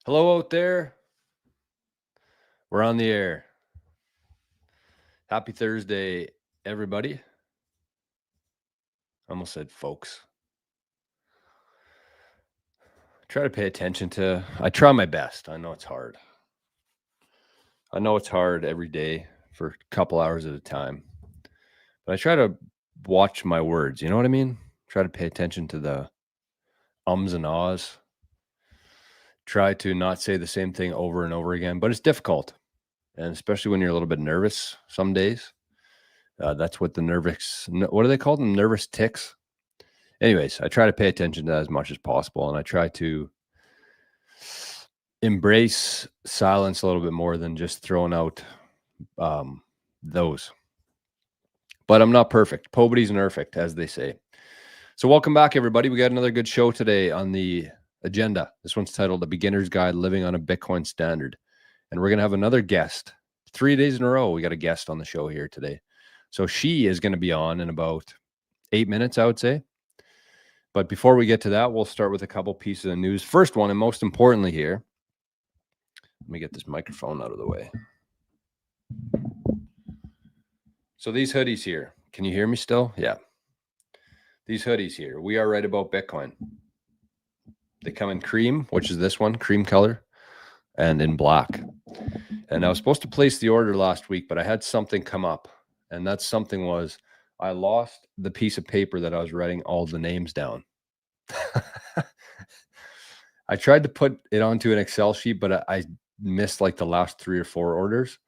Hello out there. We're on the air. Happy Thursday, everybody. I almost said folks. Try to pay attention to, I try my best. I know it's hard. I know it's hard every day for a couple hours at a time. But I try to watch my words. You know what I mean? Try to pay attention to the ums and ahs. Try to not say the same thing over and over again. But it's difficult. And especially when you're a little bit nervous some days. That's what what do they call them? Nervous tics. Anyways, I try to pay attention to that as much as possible. And I try to embrace silence a little bit more than just throwing out those. But I'm not perfect. Nobody's perfect, as they say. So welcome back, everybody. We got another good show today on the agenda. This one's titled A Beginner's Guide Living on a Bitcoin Standard. And we're going to have another guest. 3 days in a row, we got a guest on the show here today. So she is going to be on in about 8 minutes, I would say. But before we get to that, we'll start with a couple pieces of news. First one, and most importantly here, let me get this microphone out of the way. So these hoodies here, can you hear me still? Yeah. These hoodies here, we are right about Bitcoin. They come in cream, which is this one, cream color, and in black. And I was supposed to place the order last week, but I had something come up. And that something was I lost the piece of paper that I was writing all the names down. I tried to put it onto an Excel sheet, but I missed like the last 3 or 4 orders.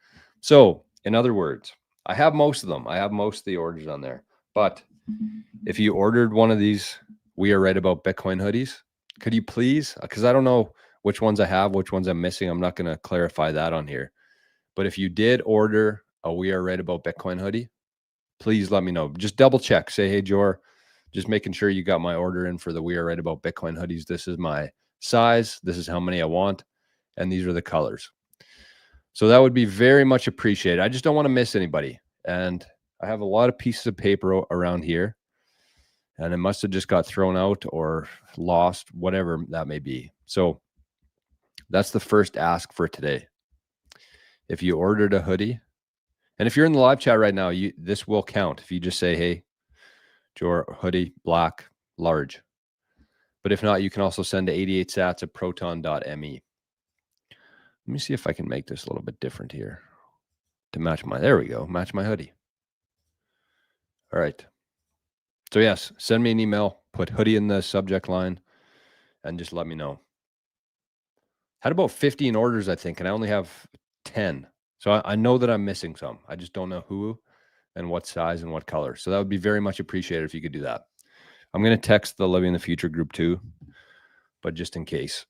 So in other words, I have most of them. I have most of the orders on there. But if you ordered one of these, we are right about Bitcoin hoodies, could you please, because I don't know which ones I have, which ones I'm missing. I'm not going to clarify that on here. But if you did order a We Are Right About Bitcoin hoodie, please let me know. Just double check. Say, hey, Jor, just making sure you got my order in for the We Are Right About Bitcoin hoodies. This is my size. This is how many I want. And these are the colors. So that would be very much appreciated. I just don't want to miss anybody. And I have a lot of pieces of paper around here. And it must have just got thrown out or lost, whatever that may be. So that's the first ask for today. If you ordered a hoodie, and if you're in the live chat right now, this will count. If you just say, hey, Jor, hoodie, black, large. But if not, you can also send to 88sats at proton.me. Let me see if I can make this a little bit different here to match there we go, match my hoodie. All right. So yes, send me an email, put hoodie in the subject line, and just let me know. Had about 15 orders, I think, and I only have 10. So I know that I'm missing some. I just don't know who and what size and what color. So that would be very much appreciated if you could do that. I'm going to text the Living in the Future group too, but just in case.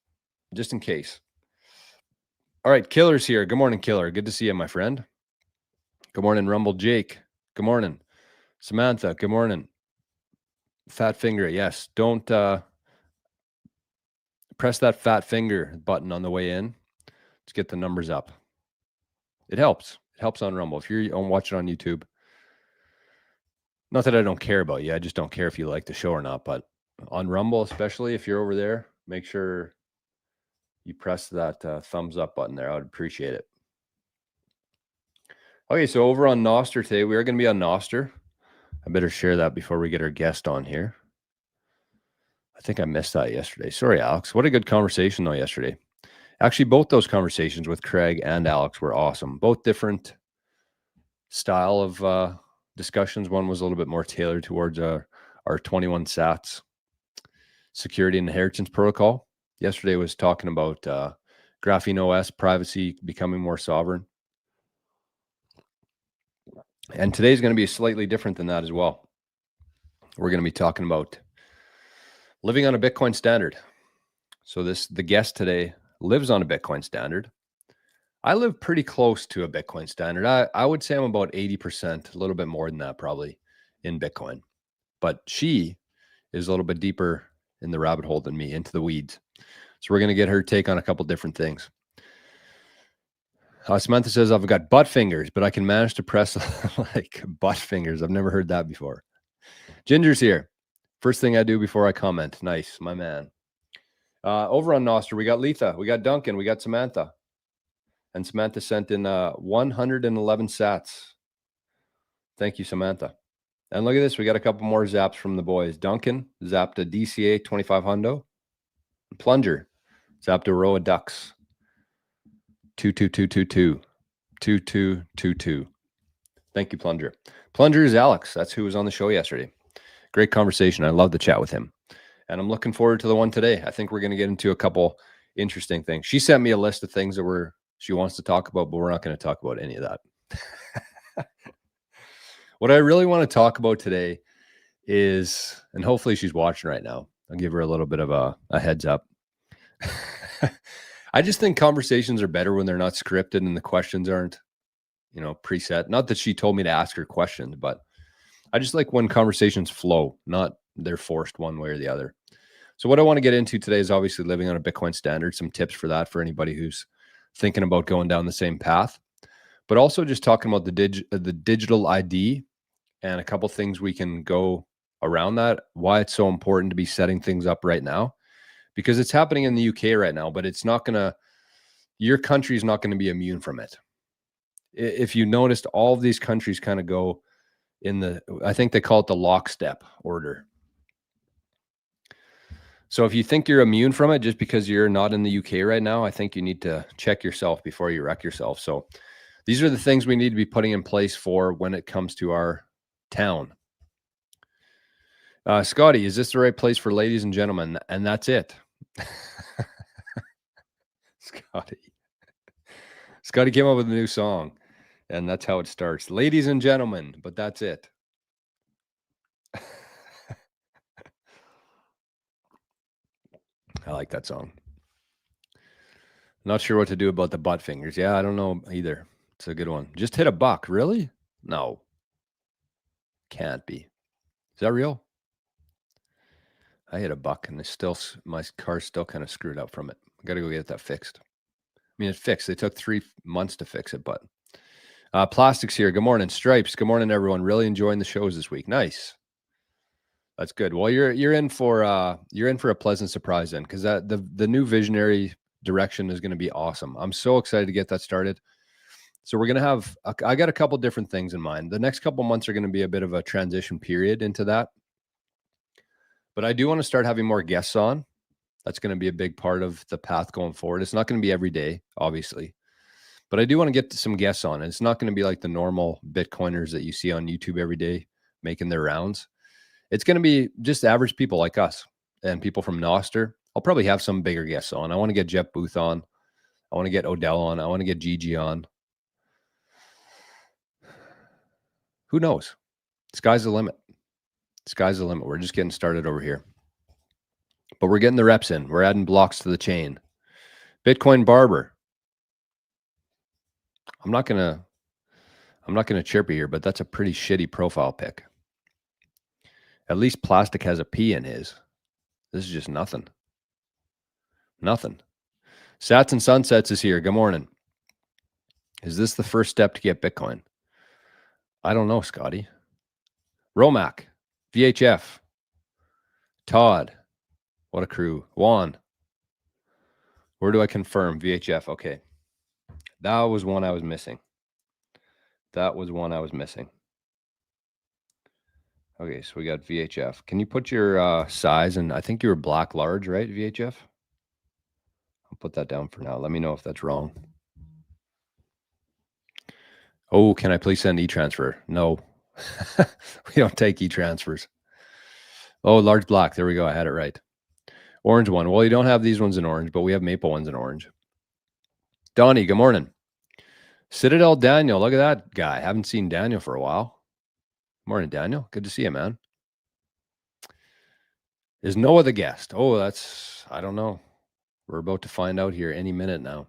All right, Killer's here. Good morning, Killer. Good to see you, my friend. Good morning, Rumble Jake. Good morning. Samantha, good morning. Fat finger, yes. Don't press that fat finger button on the way in. Let's get the numbers up. It helps. It helps on Rumble. If you're watching on YouTube, not that I don't care about you. I just don't care if you like the show or not. But on Rumble, especially if you're over there, make sure you press that thumbs up button there. I would appreciate it. Okay, so over on Noster today, we are going to be on Noster. I better share that before we get our guest on here. I think I missed that yesterday. Sorry, Alex. What a good conversation, though, yesterday. Actually, both those conversations with Craig and Alex were awesome. Both different style of discussions. One was a little bit more tailored towards our 21 sats security and inheritance protocol. Yesterday was talking about Graphene OS, privacy, becoming more sovereign. And today's going to be slightly different than that as well. We're going to be talking about living on a Bitcoin standard. So the guest today lives on a Bitcoin standard. I live pretty close to a Bitcoin standard. I would say I'm about 80%, a little bit more than that probably in Bitcoin. But she is a little bit deeper in the rabbit hole than me, into the weeds. So we're going to get her take on a couple different things. Samantha says, I've got butt fingers, but I can manage to press like butt fingers. I've never heard that before. Ginger's here. First thing I do before I comment. Nice, my man. Over on Noster, we got Letha, we got Duncan, we got Samantha. And Samantha sent in 111 sats. Thank you, Samantha. And look at this. We got a couple more zaps from the boys. Duncan zapped a DCA 25 hundo. Plunger zapped a row of ducks. 22222. 2222. Thank you, Plunger. Plunger is Alex. That's who was on the show yesterday. Great conversation. I love the chat with him. And I'm looking forward to the one today. I think we're going to get into a couple interesting things. She sent me a list of things that she wants to talk about, but we're not going to talk about any of that. What I really want to talk about today is, and hopefully she's watching right now, I'll give her a little bit of a heads up. I just think conversations are better when they're not scripted and the questions aren't, preset. Not that she told me to ask her questions, but I just like when conversations flow, not they're forced one way or the other. So what I want to get into today is obviously living on a Bitcoin standard, some tips for that for anybody who's thinking about going down the same path, but also just talking about the digital ID and a couple things we can go around that, why it's so important to be setting things up right now, because it's happening in the UK right now, but your country is not going to be immune from it. If you noticed, all of these countries kind of go I think they call it the lockstep order. So if you think you're immune from it just because you're not in the UK right now, I think you need to check yourself before you wreck yourself. So these are the things we need to be putting in place for when it comes to our town. Scotty, is this the right place for ladies and gentlemen? And that's it. Scotty came up with a new song, and that's how it starts. Ladies and gentlemen, but that's it. I like that song. Not sure what to do about the butt fingers. Yeah, I don't know either. It's a good one. Just hit a buck. Really? No. Can't be. Is that real? I hit a buck and my car's still kind of screwed up from it. I got to go get that fixed. I mean, it's fixed. It took 3 months to fix it, but Plastics here. Good morning. Stripes. Good morning, everyone. Really enjoying the shows this week. Nice. That's good. Well, you're in for a pleasant surprise then, because the new visionary direction is going to be awesome. I'm so excited to get that started. So we're going to have I got a couple different things in mind. The next couple months are going to be a bit of a transition period into that. But I do want to start having more guests on. That's going to be a big part of the path going forward. It's not going to be every day, obviously. But I do want to get some guests on. And it's not going to be like the normal Bitcoiners that you see on YouTube every day making their rounds. It's going to be just average people like us and people from Noster. I'll probably have some bigger guests on. I want to get Jeff Booth on. I want to get Odell on. I want to get Gigi on. Who knows? Sky's the limit. Sky's the limit. We're just getting started over here. But we're getting the reps in. We're adding blocks to the chain. Bitcoin Barber. I'm not gonna chirp you here, but that's a pretty shitty profile pic. At least Plastic has a P in his. This is just nothing. Nothing. Sats and Sunsets is here. Good morning. Is this the first step to get Bitcoin? I don't know, Scotty. Romac, VHF, Todd. What a crew. Juan. Where do I confirm? VHF. Okay. That was one I was missing. Okay, so we got VHF. Can you put your size? And I think you were black large, right, VHF? I'll put that down for now. Let me know if that's wrong. Oh, can I please send e-transfer? No. We don't take e-transfers. Oh, large black. There we go. I had it right. Orange one. Well, you don't have these ones in orange, but we have maple ones in orange. Donnie, good morning. Citadel Daniel. Look at that guy. Haven't seen Daniel for a while. Morning, Daniel. Good to see you, man. Is Noah the guest? Oh, I don't know. We're about to find out here any minute now.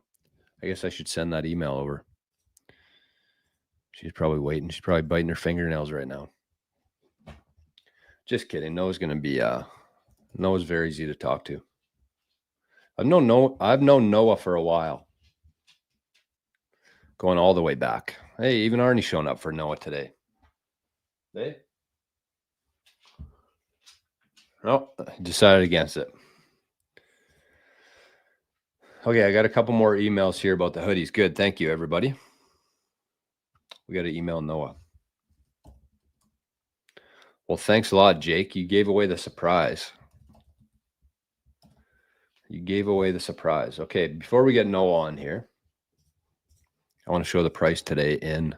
I guess I should send that email over. She's probably waiting. She's probably biting her fingernails right now. Just kidding. Noah's very easy to talk to. I've known Noah for a while. Going all the way back. Hey, even Arnie showing up for Noah today. Hey? No, decided against it. Okay, I got a couple more emails here about the hoodies. Good. Thank you, everybody. We got to email Noah. Well, thanks a lot, Jake. You gave away the surprise. Okay, before we get Noah on here, I want to show the price today in,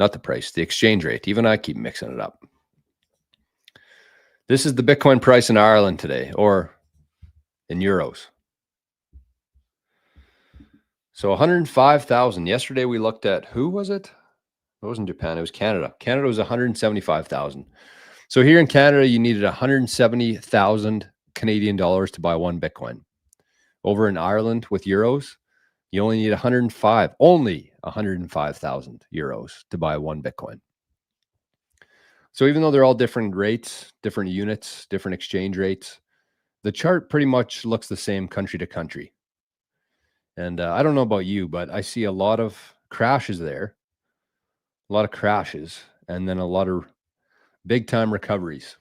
not the price, the exchange rate. Even I keep mixing it up. This is the Bitcoin price in Ireland today, or in euros. So 105,000. Yesterday we looked at, who was it? It wasn't Japan, it was Canada. Canada was 175,000. So here in Canada, you needed 170,000 Canadian dollars to buy one Bitcoin. Over in Ireland with euros, you only need 105,000 euros to buy one Bitcoin. So even though they're all different rates, different units, different exchange rates, the chart pretty much looks the same country to country. And I don't know about you, but I see a lot of crashes there, a lot of crashes, and then a lot of big time recoveries.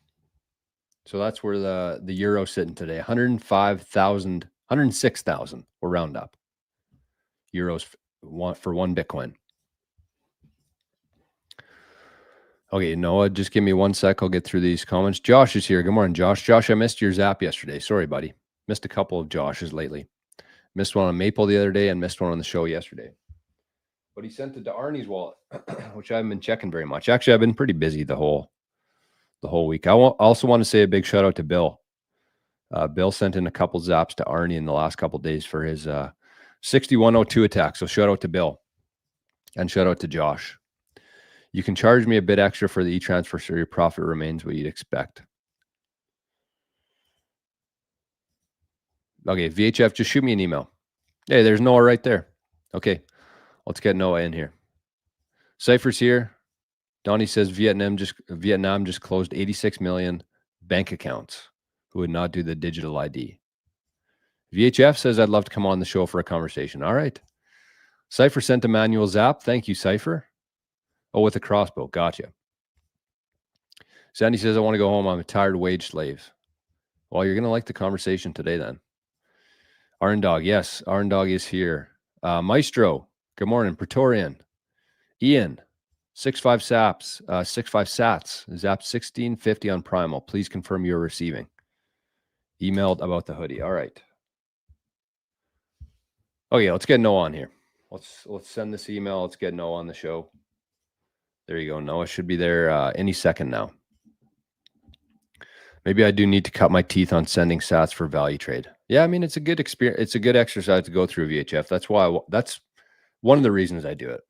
So that's where the euro sitting today, 105,000, 106,000, we'll round up, euros for one Bitcoin. Okay, Noah, just give me 1 sec. I'll get through these comments. Josh is here. Good morning, Josh. Josh, I missed your zap yesterday. Sorry, buddy. Missed a couple of Joshes lately. Missed one on Maple the other day and missed one on the show yesterday. But he sent it to Arnie's wallet, which I haven't been checking very much. Actually, I've been pretty busy the whole week. I also want to say a big shout out to Bill. Bill sent in a couple zaps to Arnie in the last couple of days for his 6102 attack. So shout out to Bill and shout out to Josh. You can charge me a bit extra for the e-transfer so your profit remains what you'd expect. Okay, VHF, just shoot me an email. Hey, there's Noah right there. Okay, let's get Noah in here. Cypher's here. Donnie says Vietnam just closed 86 million bank accounts who would not do the digital ID. VHF says I'd love to come on the show for a conversation. All right. Cypher sent a manual zap. Thank you, Cypher. Oh, with a crossbow. Gotcha. Sandy says I want to go home. I'm a tired wage slave. Well, you're going to like the conversation today then. Arndog, yes, Arndog is here. Maestro, good morning. Praetorian, Ian, 65 sats, zap 1650 on Primal. Please confirm you're receiving. Emailed about the hoodie. All right. Okay, let's get Noah on here. Let's send this email. Let's get Noah on the show. There you go. Noah should be there any second now. Maybe I do need to cut my teeth on sending sats for value trade. Yeah, I mean, it's a good experience. It's a good exercise to go through VHF. That's why that's one of the reasons I do it.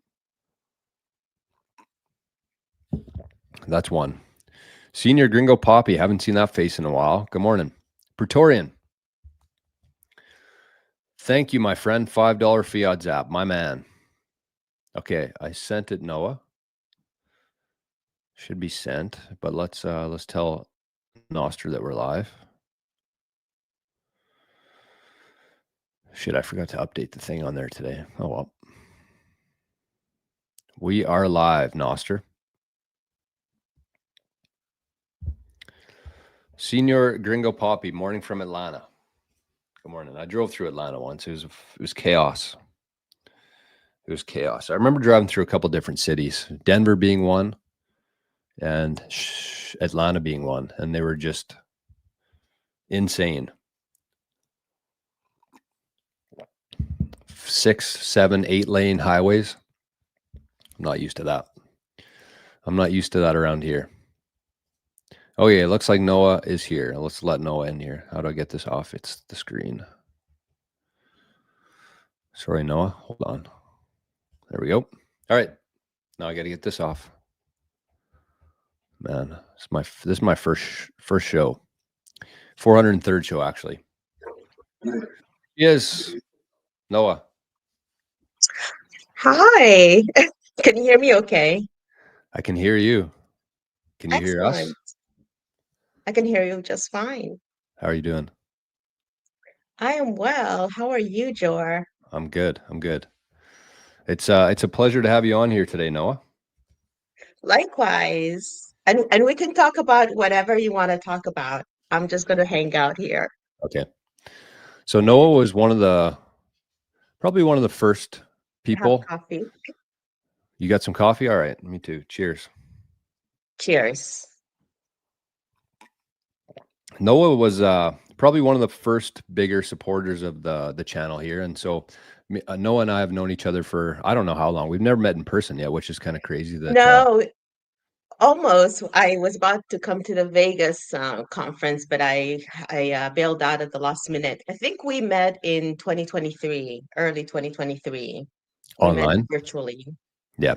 That's one. Senior Gringo Poppy. Haven't seen that face in a while. Good morning. Praetorian. Thank you, my friend. $5 fiat zap. My man. Okay, I sent it, Noah. Should be sent, but let's tell Noster that we're live. Shit, I forgot to update the thing on there today. Oh well. We are live, Noster. Senior Gringo Poppy, morning from Atlanta. Good morning. I drove through Atlanta once. It was chaos. It was chaos. I remember driving through a couple different cities, Denver being one, and Atlanta being one, and they were just insane. 6, 7, 8 lane highways. I'm not used to that. I'm not used to that around here. Oh yeah, it looks like Noah is here. Let's let Noah in here. How do I get this off? It's the screen. Sorry, Noah. Hold on. There we go. All right. Now I got to get this off. Man, this is my first show. 403rd show, actually. Yes, Noah. Hi. Can you hear me okay? I can hear you. Can you hear us? Excellent. I can hear you just fine. How are you doing? I am well. How are you, Jor? I'm good. It's a pleasure to have you on here today, Noah. Likewise. And we can talk about whatever you want to talk about. I'm just going to hang out here. Okay. So Noah was probably one of the first I have people. coffee. You got some coffee? All right, me too. Cheers. Cheers. Noah was probably one of the first bigger supporters of the channel here, and so Noah and I have known each other for I don't know how long. We've never met in person yet, which is kind of crazy. That No, almost. I was about to come to the Vegas conference, but I bailed out at the last minute. I think we met in 2023, early 2023. We met online, virtually. yeah.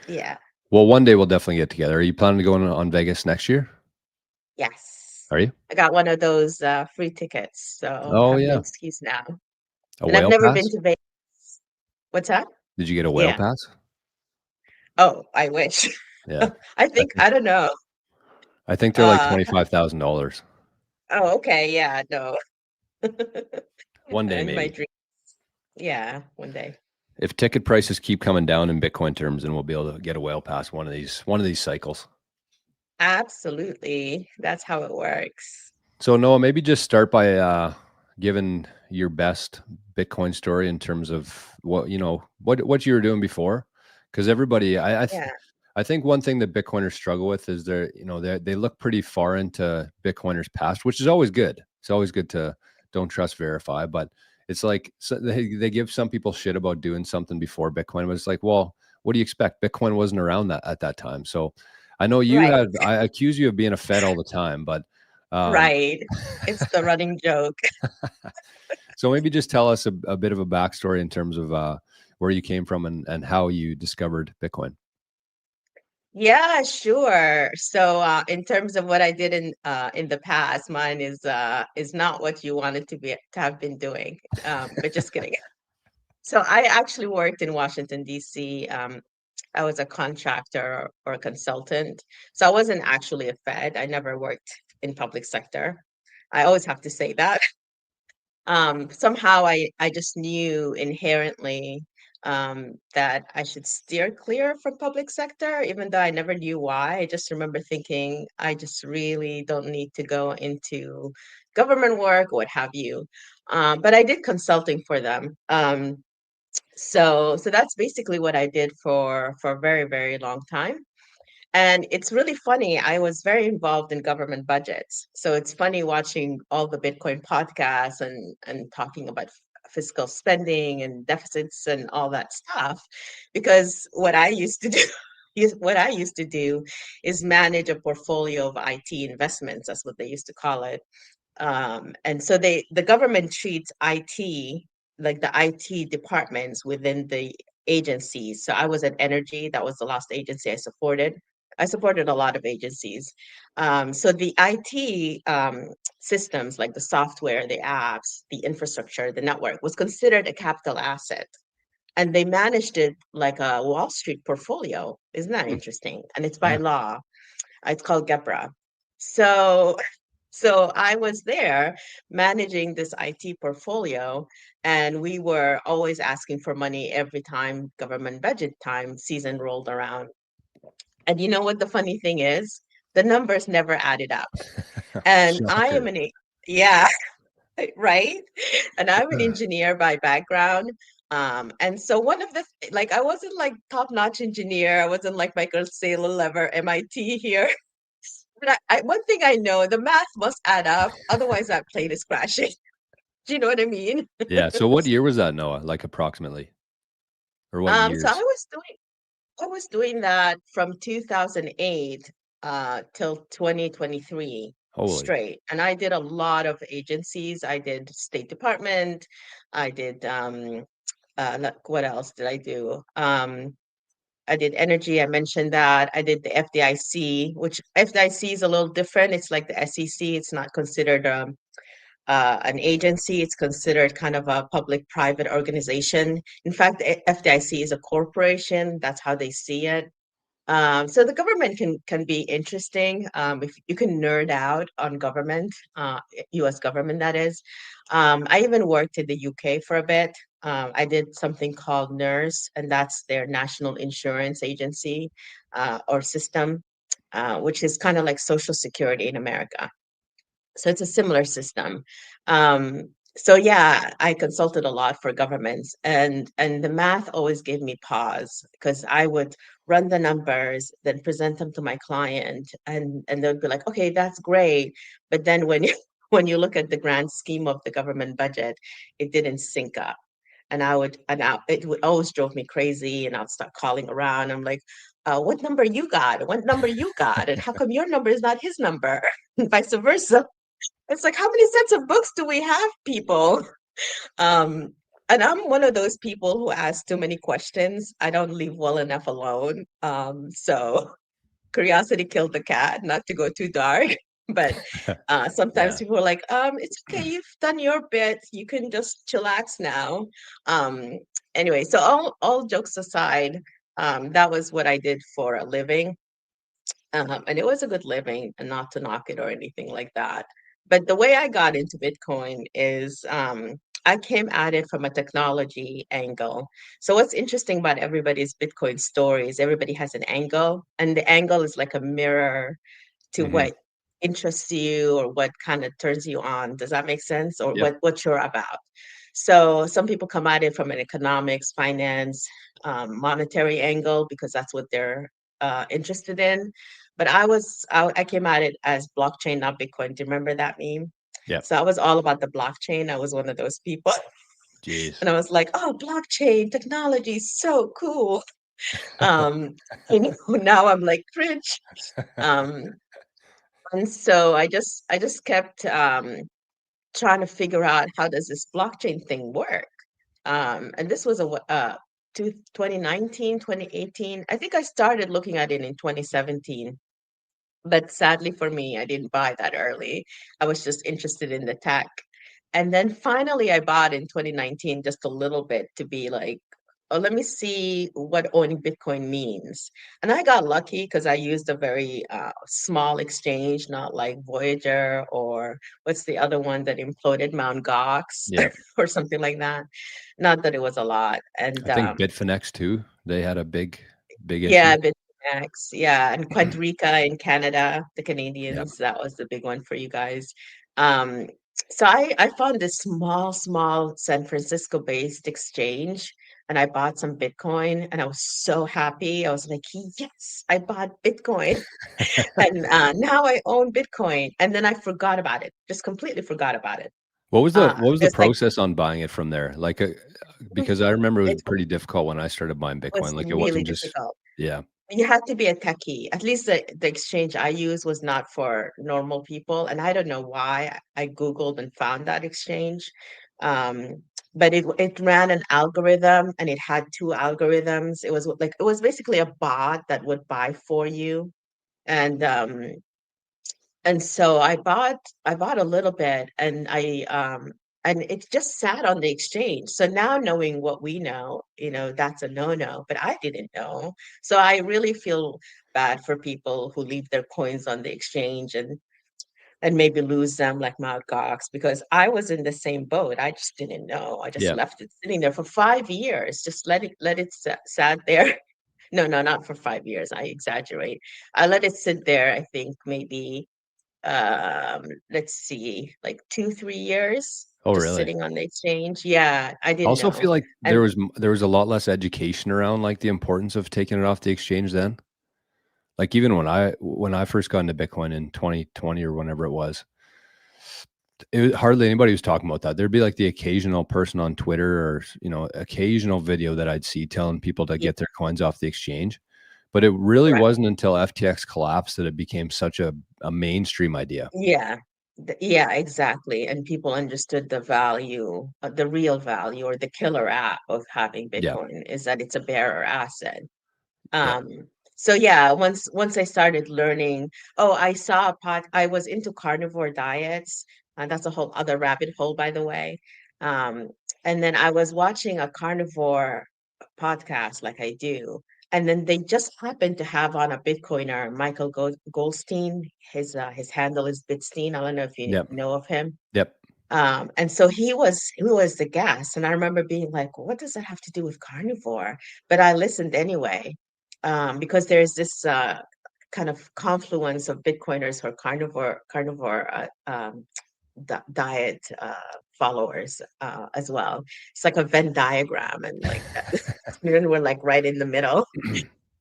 Yeah. Well, one day we'll definitely get together. Are you planning to go on Vegas next year? Yes. Are you? I got one of those free tickets, so I Oh have no yeah, excuse now. a And I've whale never been pass. to Vegas. What's that? Did you get a whale Yeah. pass? Oh, I wish. Yeah, I I think think I don't know. I think they're like Uh, $25,000. oh, okay, yeah, no. One day In my maybe. dream. Yeah, one day. If ticket prices keep coming down in Bitcoin terms, then we'll be able to get a whale pass one of these cycles. Absolutely. That's how it works. So Noah, maybe just start by giving your best Bitcoin story in terms of what you were doing before, because everybody, Yeah, I think one thing that Bitcoiners struggle with is they look pretty far into Bitcoiners' past, which is always good. It's always good to don't trust, verify, but it's like so they give some people shit about doing something before Bitcoin, but it's like, well, what do you expect? Bitcoin wasn't around that at that time, so I know right, I accuse you of being a Fed all the time, but um, right. It's the running joke. so maybe just tell us a bit of a backstory in terms of where you came from and how you discovered Bitcoin. Yeah, sure. So, in terms of what I did in the past, mine is not what you wanted to have been doing. But just kidding. So, I actually worked in Washington, D.C. I was a contractor or a consultant. So, I wasn't actually a Fed. I never worked in public sector. I always have to say that. Somehow I just knew inherently that I should steer clear from public sector, even though I never knew why. I just remember thinking I just really don't need to go into government work, what have you. But I did consulting for them. So that's basically what I did for a very, very long time. And it's really funny. I was very involved in government budgets. So it's funny watching all the Bitcoin podcasts and talking about fiscal spending and deficits and all that stuff. Because what I used to do is manage a portfolio of IT investments. That's what they used to call it. And so the government treats IT like the IT departments within the agencies. So I was at Energy, that was the last agency I supported. I supported a lot of agencies. So the IT systems, like the software, the apps, the infrastructure, the network, was considered a capital asset. And they managed it like a Wall Street portfolio. Isn't that Hmm. interesting? And it's by Yeah. law. It's called GEPRA. So so I was there managing this IT portfolio, and we were always asking for money every time government budget time season rolled around. And you know what the funny thing is? The numbers never added up. And I am Shocker. yeah, right? And I'm an engineer by background. And so one of the like I wasn't like top-notch engineer. I wasn't like Michael Saylor level MIT here. But one thing I know, the math must add up. Otherwise, that plane is crashing. Do you know what I mean? Yeah. So what year was that, Noah? Like approximately, or what So years? I was doing that from 2008 till 2023 Holy. straight. And I did a lot of agencies. I did State Department. I did what else did I do? I did energy. I mentioned that. I did the FDIC, which FDIC is a little different. It's like the SEC. It's not considered an agency. It's considered kind of a public-private organization. In fact, the FDIC is a corporation. That's how they see it. So the government can be interesting if you can nerd out on government, U.S. government that is. I even worked in the UK for a bit. I did something called NERS, and that's their national insurance agency or system, which is kind of like Social Security in America. So it's a similar system. Um, So yeah, I consulted a lot for governments, and the math always gave me pause because I would run the numbers, then present them to my client, and they'd be like, "Okay, that's great," but then when you when you look at the grand scheme of the government budget, it didn't sync up. It would always drove me crazy, and I'd start calling around. I'm like, "What number you got? What number you got? And how come your number is not his number?" And vice versa. It's like, how many sets of books do we have, people? Um, and I'm one of those people who ask too many questions. I don't leave well enough alone. So curiosity killed the cat, not to go too dark. But sometimes Yeah. people are like, it's okay, you've done your bit. You can just chillax now. Um, anyway, so all jokes aside, that was what I did for a living. And it was a good living, and not to knock it or anything like that. But the way I got into Bitcoin is I came at it from a technology angle. So what's interesting about everybody's Bitcoin story is everybody has an angle, and the angle is like a mirror to Hmm. what interests you or what kind of turns you on. Does that make sense? Or Yep. what you're about. So some people come at it from an economics, finance, monetary angle because that's what they're interested in. But I came at it as blockchain, not Bitcoin. Do you remember that meme? Yep. So I was all about the blockchain. I was one of those people. Jeez. And I was like, oh, blockchain technology is so cool. Um, and now I'm like cringe. Um, and so I just kept trying to figure out how does this blockchain thing work. And this was 2019, 2018. I think I started looking at it in 2017. But sadly for me, I didn't buy that early. I was just interested in the tech. And then finally I bought in 2019 just a little bit to be like, oh, let me see what owning Bitcoin means. And I got lucky because I used a very small exchange, not like Voyager or what's the other one that imploded, Mount Gox Yep. or something like that. Not that it was a lot. And I think Bitfinex too. They had a big issue. yeah, BitMEX, yeah, and Quadriga in Canada, the Yep. Canadians, that was the big one for you guys. Um, so I found this small San Francisco-based exchange, and I bought some Bitcoin, and I was so happy. I was like, yes, I bought Bitcoin, and now I own Bitcoin. And then I forgot about it, just completely forgot about it. What was the It's like process on buying it from there? Like, because I remember it was it pretty difficult when I started buying was Bitcoin. Like, it really wasn't just, difficult. yeah, You had to be a techie. At least the exchange I used was not for normal people. And I don't know why. I Googled and found that exchange. But it ran an algorithm, and it had two algorithms. It was basically a bot that would buy for you. And so I bought a little bit, and it just sat on the exchange. So now knowing what we know, that's a no-no, but I didn't know. So I really feel bad for people who leave their coins on the exchange and maybe lose them like Mt. Gox, because I was in the same boat. I just didn't know. I just yeah. left it sitting there for 5 years. Just let it sat there. No, no, not for 5 years. I exaggerate. I let it sit there, I think maybe let's see, like 2 3 years Oh, just really? sitting on the exchange. Yeah, I I didn't also know. feel like And there was a lot less education around like the importance of taking it off the exchange then. Like even when I first got into Bitcoin in 2020 or whenever it was, hardly anybody was talking about that. There'd be like the occasional person on Twitter or occasional video that I'd see telling people to yeah, get their coins off the exchange. But it really correct. wasn't until FTX collapsed that it became such a mainstream idea. Yeah. Yeah, exactly. And people understood the value, the real value or the killer app of having Yeah. Bitcoin is that it's a bearer asset. Yep. Um, so yeah, once I started learning, oh, I was into carnivore diets, and that's a whole other rabbit hole, by the way. Um, and then I was watching a carnivore podcast like I do, and then they just happened to have on a Bitcoiner, Michael Goldstein. His handle is Bitstein. I don't know if you Yep. know of him. Yep. And so he was the guest, and I remember being like, "What does that have to do with carnivore?" But I listened anyway, because there's this kind of confluence of Bitcoiners who are carnivore diet followers as well. It's like a Venn diagram, and like then we're like right in the middle.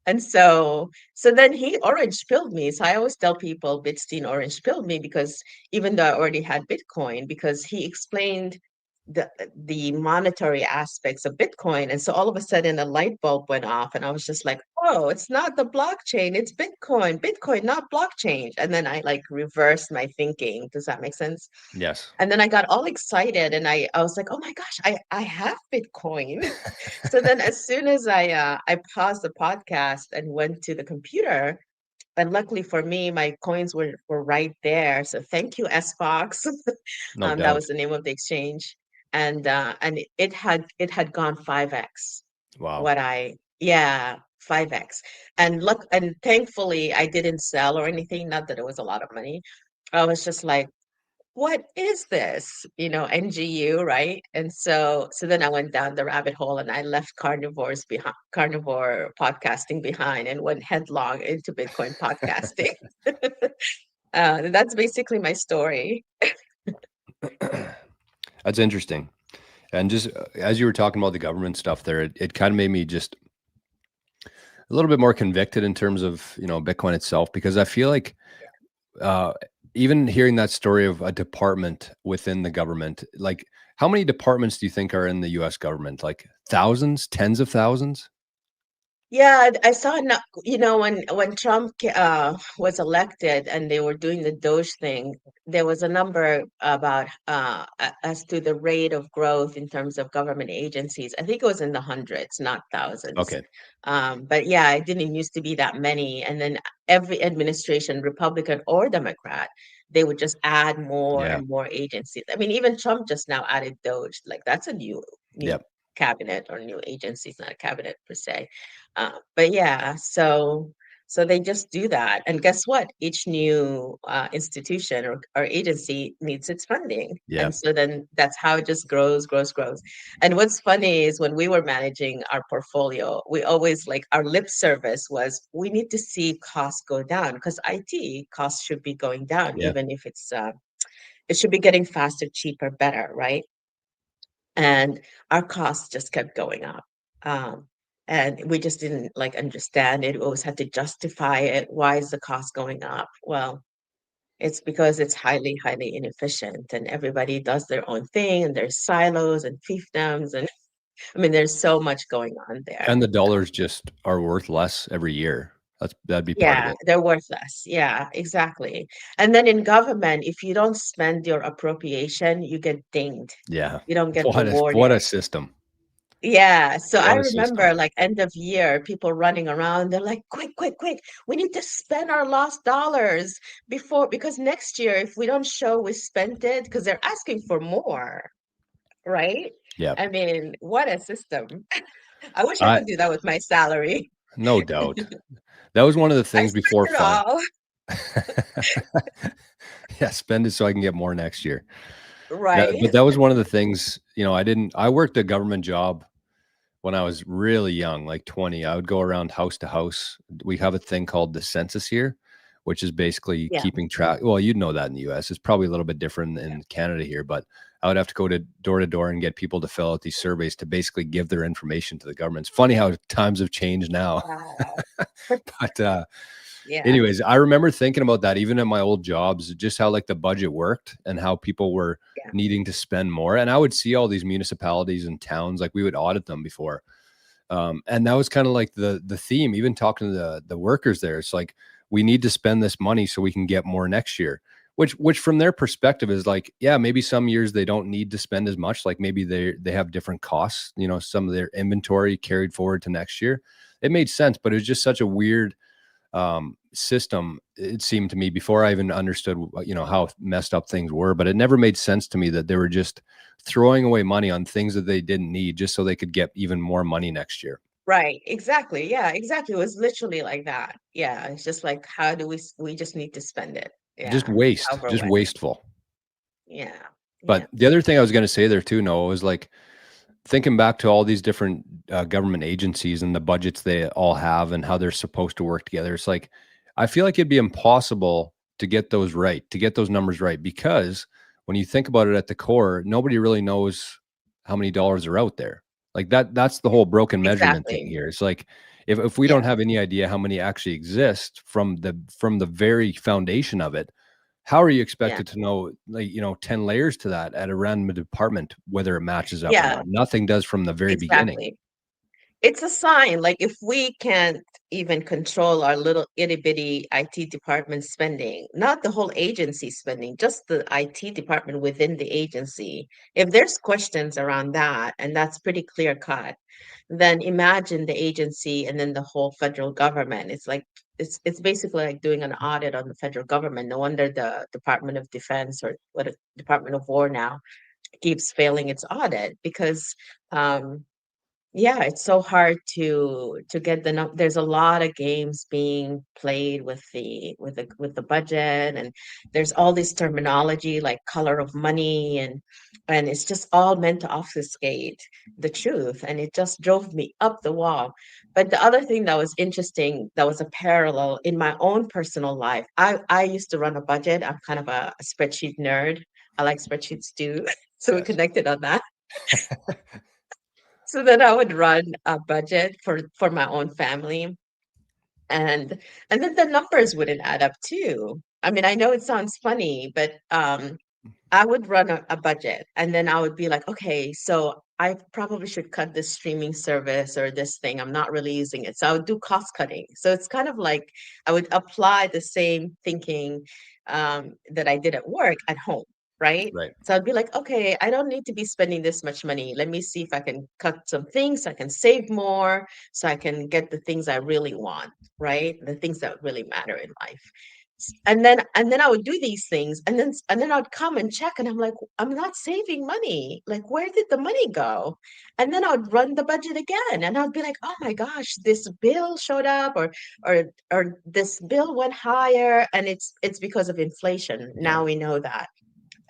And so then he orange pilled me. So I always tell people Bitstein orange pilled me, because even though I already had Bitcoin, because he explained the monetary aspects of Bitcoin. And so all of a sudden a light bulb went off, and I was just like, oh, it's not the blockchain, it's Bitcoin, Bitcoin, not blockchain. And then I like reversed my thinking. Does that make sense? Yes. And then I got all excited, and I was like, oh my gosh, I have Bitcoin. So then as soon as I paused the podcast and went to the computer, and luckily for me, my coins were right there. So thank you, SBox. No That was doubt. the name of the exchange. And it had gone 5x Wow. what I yeah, 5x. And look, and thankfully I didn't sell or anything, not that it was a lot of money. I was just like, what is this? NGU, right? And so then I went down the rabbit hole, and I left carnivore podcasting behind, and went headlong into Bitcoin podcasting. That's basically my story. That's interesting. And just as you were talking about the government stuff there, it kind of made me just a little bit more convicted in terms of, Bitcoin itself, because I feel like uh, even hearing that story of a department within the government, like how many departments do you think are in the US government? Like thousands, tens of thousands? Yeah, I saw, when Trump was elected and they were doing the Doge thing, there was a number about as to the rate of growth in terms of government agencies. I think it was in the hundreds, not thousands. Okay. But yeah, it didn't used to be that many. And then every administration, Republican or Democrat, they would just add more Yeah. and more agencies. I mean, even Trump just now added Doge. Like that's a new Yep. cabinet or new agency. It's not a cabinet per se. But yeah, so they just do that. And guess what? Each new institution or agency needs its funding. Yeah. And so then that's how it just grows, grows, grows. And what's funny is when we were managing our portfolio, we always like our lip service was we need to see costs go down, because IT costs should be going down, Yeah. even if it should be getting faster, cheaper, better, right? And our costs just kept going up. Um, and we just didn't like understand it. We always had to justify it. Why is the cost going up? Well, it's because it's highly, highly inefficient, and everybody does their own thing, and there's silos and fiefdoms, and I mean, there's so much going on there. And the dollars just are worth less every year. That'd be part of Yeah, it. they're worthless. Yeah, exactly. And then in government, if you don't spend your appropriation, you get dinged. Yeah. You don't get What a rewarded. system. Yeah, so I What a system. remember like end of year, people running around, they're like, quick, quick, quick, we need to spend our lost dollars because next year, if we don't show we spent it, because they're asking for more, right? Yeah. I mean, what a system. I wish I I could do that with my salary. No doubt. That was one of the I things spent before it fun. all, Yeah, spend it so I can get more next year. right? But that was one of the things, I worked a government job when I was really young, like 20. I would go around house to house. We have a thing called the census here, which is basically Yeah, keeping track. Well, you'd know that in the US. It's probably a little bit different yeah. in Canada here, but I would have to go to door and get people to fill out these surveys to basically give their information to the government. It's funny how times have changed now. Wow. But Yeah, anyways, I remember thinking about that even at my old jobs, just how like the budget worked and how people were yeah, needing to spend more. And I would see all these municipalities and towns, like we would audit them before. And that was kind of like the theme, even talking to the workers there. It's like, we need to spend this money so we can get more next year, which from their perspective is like, yeah, maybe some years they don't need to spend as much. Like maybe they have different costs, some of their inventory carried forward to next year. It made sense, but it was just such a weird system, it seemed to me, before I even understood how messed up things were. But it never made sense to me that they were just throwing away money on things that they didn't need just so they could get even more money next year. right. Exactly. Yeah, exactly. It was literally like that. Yeah, it's just like, how do we just need to spend it? Just Yeah, waste, however just when. wasteful. Yeah, yeah, But the other thing I was going to say there too, Noah, was like thinking back to all these different government agencies and the budgets they all have and how they're supposed to work together. It's like, I feel like it'd be impossible to get those right, to get those numbers right, because when you think about it at the core, nobody really knows how many dollars are out there. Like that's the whole broken measurement thing Exactly. here. It's like if we don't Yeah. have any idea how many actually exist from the very foundation of it, how are you Yeah. expected to know, like, 10 layers to that at a random department, whether it matches up or Yeah. not? Nothing does from the very beginning. Exactly. It's a sign, like if we can't even control our little itty bitty IT department spending, not the whole agency spending, just the IT department within the agency. If there's questions around that, and that's pretty clear cut, then imagine the agency and then the whole federal government. It's like it's basically like doing an audit on the federal government. No wonder the Department of Defense, or what, Department of War now, keeps failing its audit because um yeah, it's so hard to get there's a lot of games being played with the budget, and there's all this terminology like color of money, and it's just all meant to obfuscate the truth, and it just drove me up the wall. But the other thing that was interesting, that was a parallel in my own personal life. I used to run a budget. I'm kind of a spreadsheet nerd. I like spreadsheets too. So we Yes. connected on that. So then I would run a budget for my own family, and and then the numbers wouldn't add up too. I mean, I know it sounds funny, but I would run a budget, and then I would be like, okay, so I probably should cut this streaming service or this thing. I'm not really using it. So I would do cost cutting. So it's kind of like I would apply the same thinking that I did at work at home, right? Right. So I'd be like, okay, I don't need to be spending this much money. Let me see if I can cut some things, so I can save more, so I can get the things I really want, right? The things that really matter in life. And then I would do these things, and then I'd come and check, and I'm like, I'm not saving money. Like, where did the money go? And then I'd run the budget again, and I'd be like, oh my gosh, this bill showed up, or this bill went higher, and it's because of inflation. Yeah. Now we know that.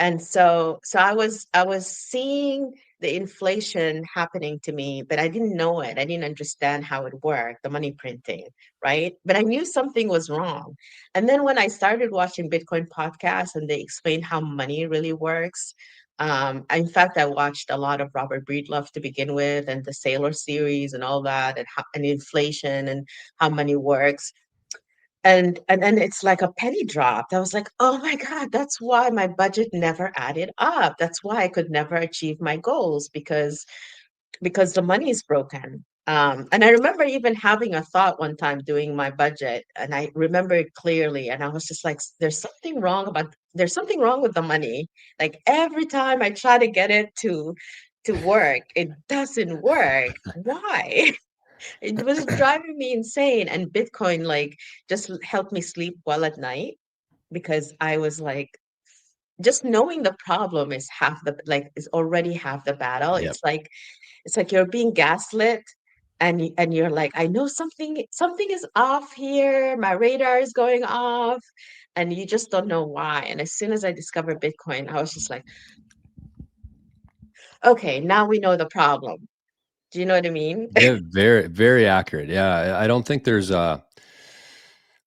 And so I was seeing the inflation happening to me, but I didn't know it. I didn't understand how it worked, the money printing, right? But I knew something was wrong. And then when I started watching Bitcoin podcasts and they explained how money really works, in fact, I watched a lot of Robert Breedlove to begin with, and the Sailor series and all that, and inflation and how money works. And then it's like a penny dropped. I was like, "Oh my God, that's why my budget never added up. That's why I could never achieve my goals, because the money is broken." And I remember even having a thought one time doing my budget, and I remember it clearly. And I was just like, there's something wrong with the money. Like every time I try to get it to work, it doesn't work. Why? It was driving me insane. And Bitcoin, like, just helped me sleep well at night, because I was like, just knowing the problem is half the, like, is already half the battle. Yep. It's like you're being gaslit, and you're like, I know something is off here. My radar is going off, and you just don't know why. And as soon as I discovered Bitcoin, I was just like, okay, now we know the problem. Do you know what I mean? Yeah, very, very accurate. Yeah, I don't think there's well,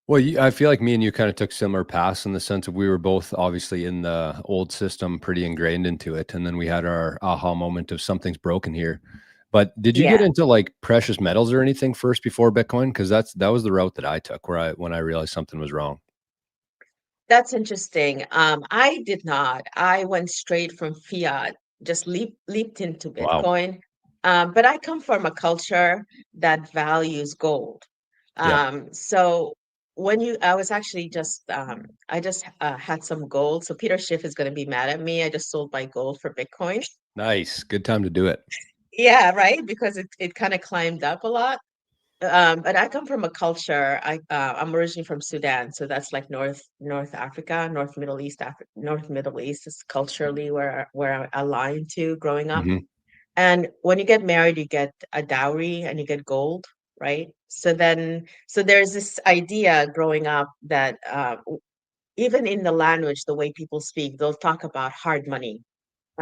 I feel like me and you kind of took similar paths in the sense of we were both obviously in the old system, pretty ingrained into it, and then we had our aha moment of something's broken here. But did you get Yeah. into like precious metals or anything first before Bitcoin? Because that was the route that I took, where I when I realized something was wrong. That's interesting. I did not. I went straight from fiat, just leaped into Wow. Bitcoin. But I come from a culture that values gold. Yep. So I was actually I just had some gold. So Peter Schiff is going to be mad at me. I just sold my gold for Bitcoin. Nice. Good time to do it. Yeah, right. Because it kind of climbed up a lot. But I come from a culture. I'm originally from Sudan, so that's like North Africa, North Middle East is culturally where I aligned to growing up. Hmm. And when you get married, you get a dowry and you get gold, right? So there's this idea growing up that even in the language, the way people speak, they'll talk about hard money.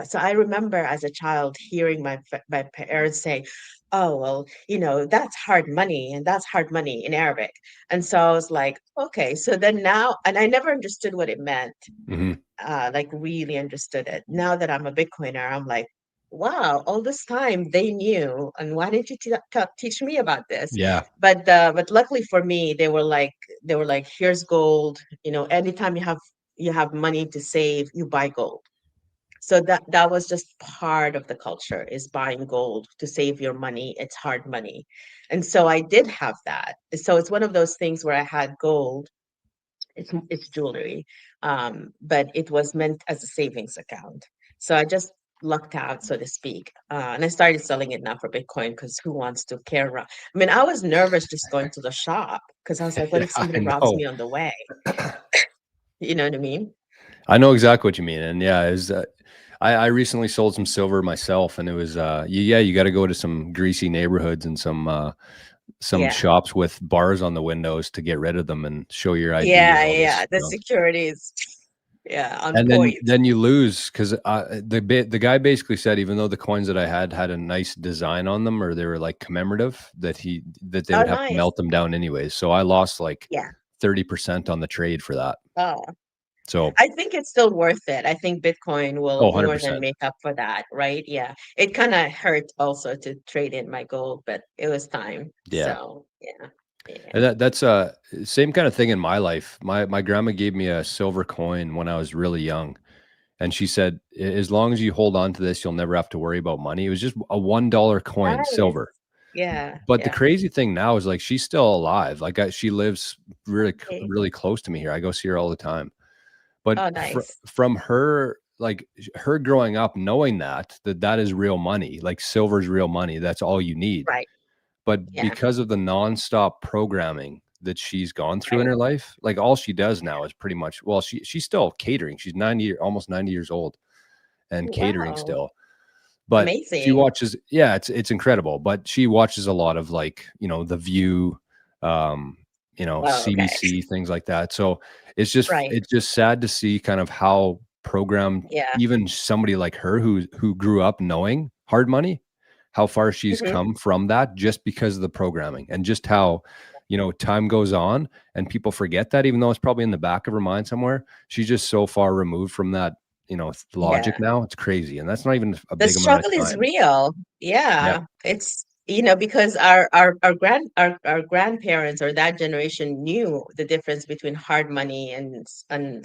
So I remember as a child hearing my parents say, "Oh, well, that's hard money, and that's hard money in Arabic." And so I was like, "Okay." So then now, and I never understood what it meant, Hmm. like really understood it. Now that I'm a Bitcoiner, I'm like, "Wow, all this time they knew, and why didn't you teach me about this?" Yeah. But luckily for me, they were like, "Here's gold. Anytime you have money to save, you buy gold." So that was just part of the culture, is buying gold to save your money. It's hard money. And so I did have that. So it's one of those things where I had gold. It's jewelry, but it was meant as a savings account. So I just lucked out, so to speak. And I started selling it now for Bitcoin, because who wants to carry around? I mean, I was nervous just going to the shop, because I was like, what Yeah, if I somebody robs know. me on the way? You know what I mean? I know exactly what you mean. And yeah, I recently sold some silver myself, and it was yeah, you got to go to some greasy neighborhoods and some Yeah. shops with bars on the windows to get rid of them and show your ID Yeah, and all yeah. this The junk. security is, yeah, on And then point. then you lose because the guy basically said even though the coins that I had a nice design on them, or they were like commemorative, that they Oh, would have to nice. melt them down anyways. So I lost like Yeah. 30% on the trade for that. Oh, So I think it's still worth it. I think Bitcoin will oh, more than 100%. make up for that, right? Yeah. It kind of hurt also to trade in my gold, but it was time. Yeah. So, yeah. Yeah. And that's same kind of thing in my life. My grandma gave me a silver coin when I was really young, and she said, As long as you hold on to this, you'll never have to worry about money." It was just a $1 coin, Nice. silver. Yeah. But the Yeah. crazy thing now is like she's still alive. Like she lives Okay. really close to me here. I go see her all the time. But Oh, nice. from her, like her growing up, knowing that is real money, like silver's real money. That's all you need. Right. But Yeah. because of the nonstop programming that she's gone through in Right. her life, like all she does Yeah. now is pretty much, well, she's still catering. She's 90, almost 90 years old, and catering Wow. still. But she Amazing. watches, yeah, it's incredible. But she watches a lot of like, The View, um, Oh, okay. CBC, things like that. So Right. it's just sad to see kind of how programmed Yeah. even somebody like her who grew up knowing hard money, how far she's Hmm. come from that just because of the programming, and just how, time goes on and people forget that, even though it's probably in the back of her mind somewhere. She's just so far removed from that, logic Yeah. now. It's crazy. And that's not even a The big amount of struggle is time. real. Yep. Yeah. It's, because our grandparents or that generation knew the difference between hard money and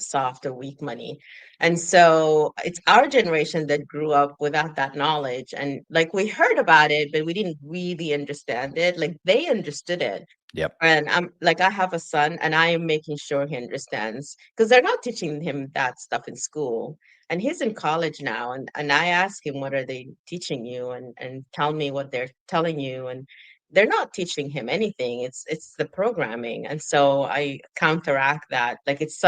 soft or weak money. And so it's our generation that grew up without that knowledge. And like we heard about it, but we didn't really understand it. Like they understood it. Yep. And I'm like, I have a son, and I am making sure he understands, because they're not teaching him that stuff in school. And he's in college now, and I ask him, what are they teaching you? And tell me what they're telling you. And they're not teaching him anything. It's the programming. And so I counteract that. Like it's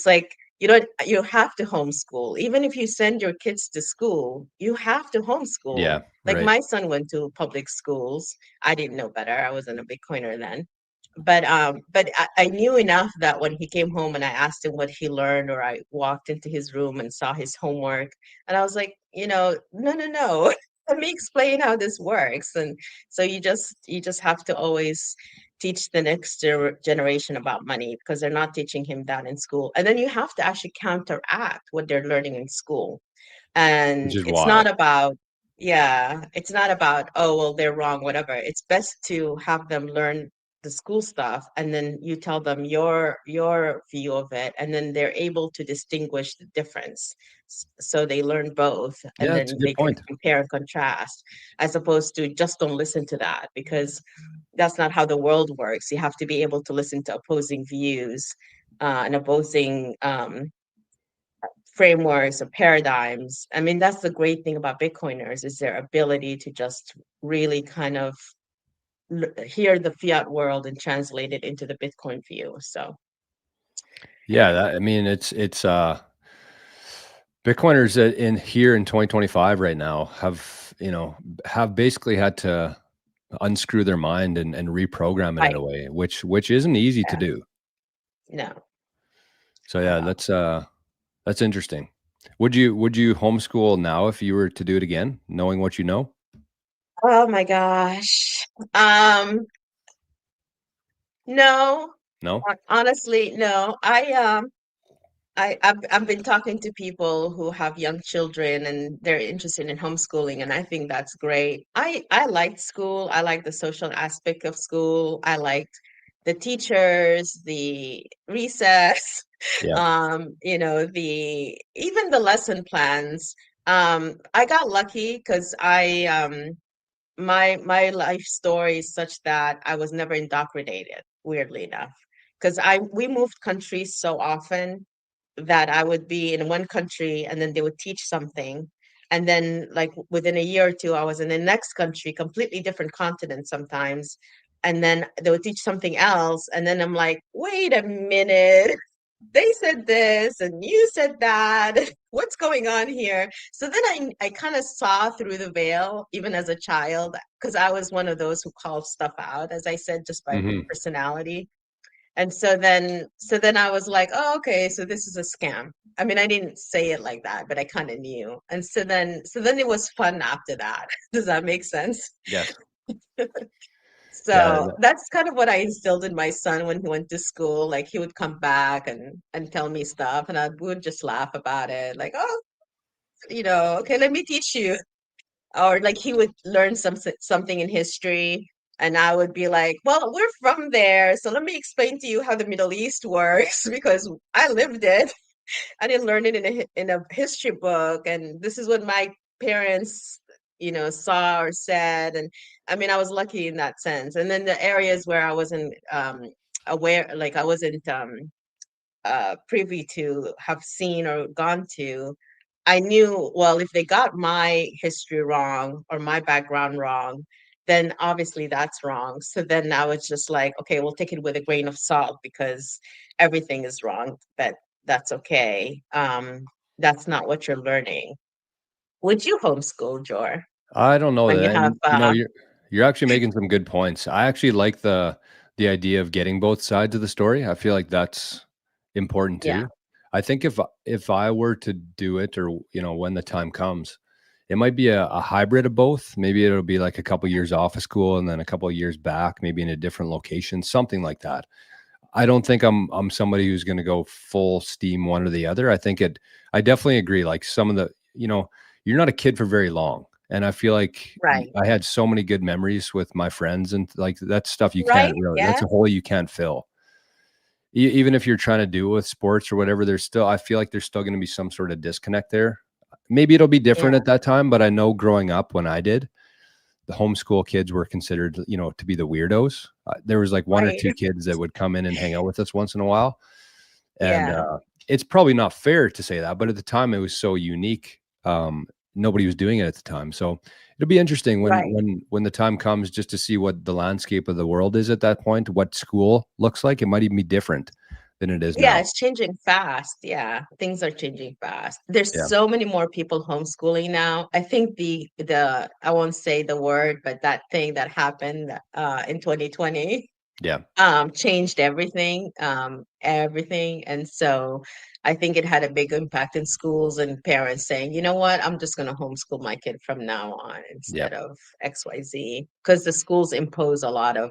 like you have to homeschool. Even if you send your kids to school, you have to homeschool. Yeah. Like Right. my son went to public schools. I didn't know better. I wasn't a Bitcoiner then, but I knew enough that when he came home and I asked him what he learned, or I walked into his room and saw his homework, and I was like, no, no, no. Let me explain how this works. And so you just have to always teach the next generation about money, because they're not teaching him that in school. And then you have to actually counteract what they're learning in school. Which And is it's not wild. about, yeah, it's not about, oh, well, they're wrong, whatever. It's best to have them learn the school stuff, and then you tell them your view of it, and then they're able to distinguish the difference. So they learn both, and Yeah, it's a then good they can point. compare and contrast, as opposed to just don't listen to that, because that's not how the world works. You have to be able to listen to opposing views, and opposing frameworks or paradigms. I mean, that's the great thing about Bitcoiners, is their ability to just really kind of hear the fiat world and translate it into the Bitcoin view. So, Yeah, I mean, it's Bitcoiners in here in 2025 right now have basically had to unscrew their mind and reprogram it in a right. way, which isn't easy to Yeah. do. No. So yeah, that's interesting. Would you homeschool now if you were to do it again, knowing what you know? Oh my gosh. Um, no, No? honestly, no. I've been talking to people who have young children and they're interested in homeschooling, and I think that's great. I liked school. I liked the social aspect of school. I liked the teachers, the recess, Yeah. the even the lesson plans. I got lucky because my life story is such that I was never indoctrinated, weirdly enough. Because I we moved countries so often that I would be in one country and then they would teach something. And then, like within a year or two, I was in the next country, completely different continent sometimes. And then they would teach something else. And then I'm like, wait a minute. They said this and you said that. What's going on here? So then I kind of saw through the veil, even as a child, because I was one of those who called stuff out, as I said, just by Hmm. personality. And so then I was like, oh, okay, so this is a scam. I mean, I didn't say it like that, but I kind of knew. And so then it was fun after that. Does that make sense? Yes. Yeah. So that's kind of what I instilled in my son when he went to school. Like he would come back and tell me stuff, and I would just laugh about it. Like, oh, okay, let me teach you. Or like he would learn something in history, and I would be like, well, we're from there, so let me explain to you how the Middle East works because I lived it. I didn't learn it in a history book, and this is what my parents, saw or said. And I mean, I was lucky in that sense. And then the areas where I wasn't aware, like I wasn't privy to have seen or gone to, I knew, well, if they got my history wrong or my background wrong, then obviously that's wrong. So then I was just like, okay, we'll take it with a grain of salt because everything is wrong, but that's okay. That's not what you're learning. Would you homeschool, Jor, I don't know when you that. have And you're actually making some good points. I actually like the idea of getting both sides of the story. I feel like that's important yeah, too. I think if I were to do it, or when the time comes, it might be a hybrid of both. Maybe it'll be like a couple years off of school and then a couple of years back, maybe in a different location, something like that. I don't think I'm somebody who's going to go full steam one or the other. I definitely agree. Like some of you're not a kid for very long. And I feel like right. I had so many good memories with my friends, and like that's stuff Right? that's Yeah, a hole you can't fill. Even if you're trying to do it with sports or whatever, I feel like there's still going to be some sort of disconnect there. Maybe it'll be different yeah, at that time, but I know growing up when I did, the homeschool kids were considered, to be the weirdos. There was like one or right. two kids that would come in and hang out with us once in a while, and Yeah, it's probably not fair to say that, but at the time it was so unique. Nobody was doing it at the time, so it'll be interesting when right. when the time comes, just to see what the landscape of the world is at that point, what school looks like. It might even be different than it is Yeah, now. it's changing fast. Yeah, things are changing fast. There's Yeah, so many more people homeschooling now. I think the I won't say the word, but that thing that happened in 2020 yeah, changed everything. And so I think it had a big impact in schools and parents saying, you know what, I'm just going to homeschool my kid from now on yeah, instead of XYZ, because the schools impose a lot of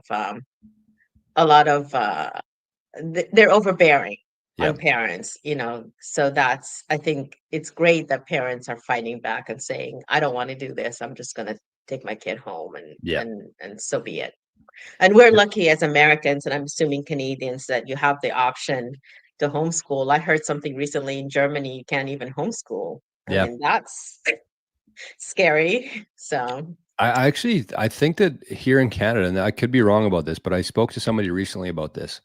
they're overbearing yeah, on parents, so that's, I think it's great that parents are fighting back and saying, I don't want to do this, I'm just going to take my kid home, and yeah, and so be it. And we're yeah, lucky as Americans, and I'm assuming Canadians, that you have the option to homeschool. I heard something recently in Germany, you can't even homeschool. I yeah. mean, that's scary. So I think that here in Canada, and I could be wrong about this, but I spoke to somebody recently about this,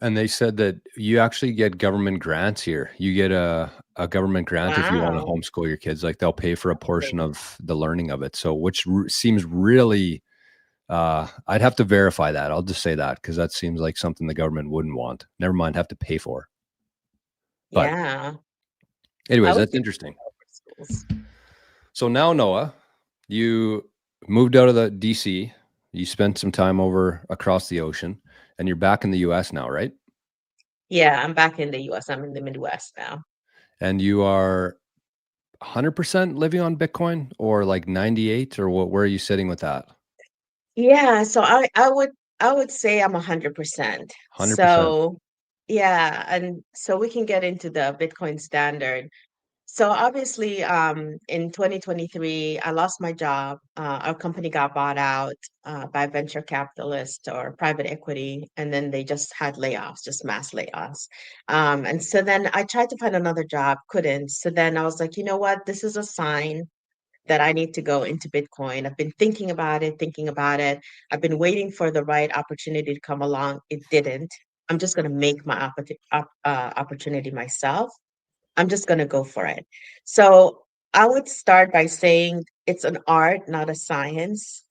and they said that you actually get government grants here. You get a government grant if you want to wow. homeschool your kids. Like they'll pay for a portion Amazing. of the learning of it. So, which seems really, I'd have to verify that. I'll just say that because that seems like something the government wouldn't want. Never mind, have to pay for. But, Yeah, I anyways, would that's think interesting. schools. So now, Noah, you moved out of the DC. You spent some time over across the ocean, and you're back in the US now, right? Yeah, I'm back in the US. I'm in the Midwest now. And you are 100% living on Bitcoin, or like 98, or what, where are you sitting with that? Yeah, so I would say I'm 100%. 100%. So yeah, and so we can get into the Bitcoin standard. So obviously, in 2023, I lost my job. Our company got bought out by venture capitalist or private equity, and then they just had layoffs, just mass layoffs. And so then I tried to find another job, couldn't. So then I was like, you know what? This is a sign that I need to go into Bitcoin. I've been thinking about it, thinking about it. I've been waiting for the right opportunity to come along. It didn't. I'm just going to make my opportunity myself. I'm just going to go for it. So I would start by saying it's an art, not a science.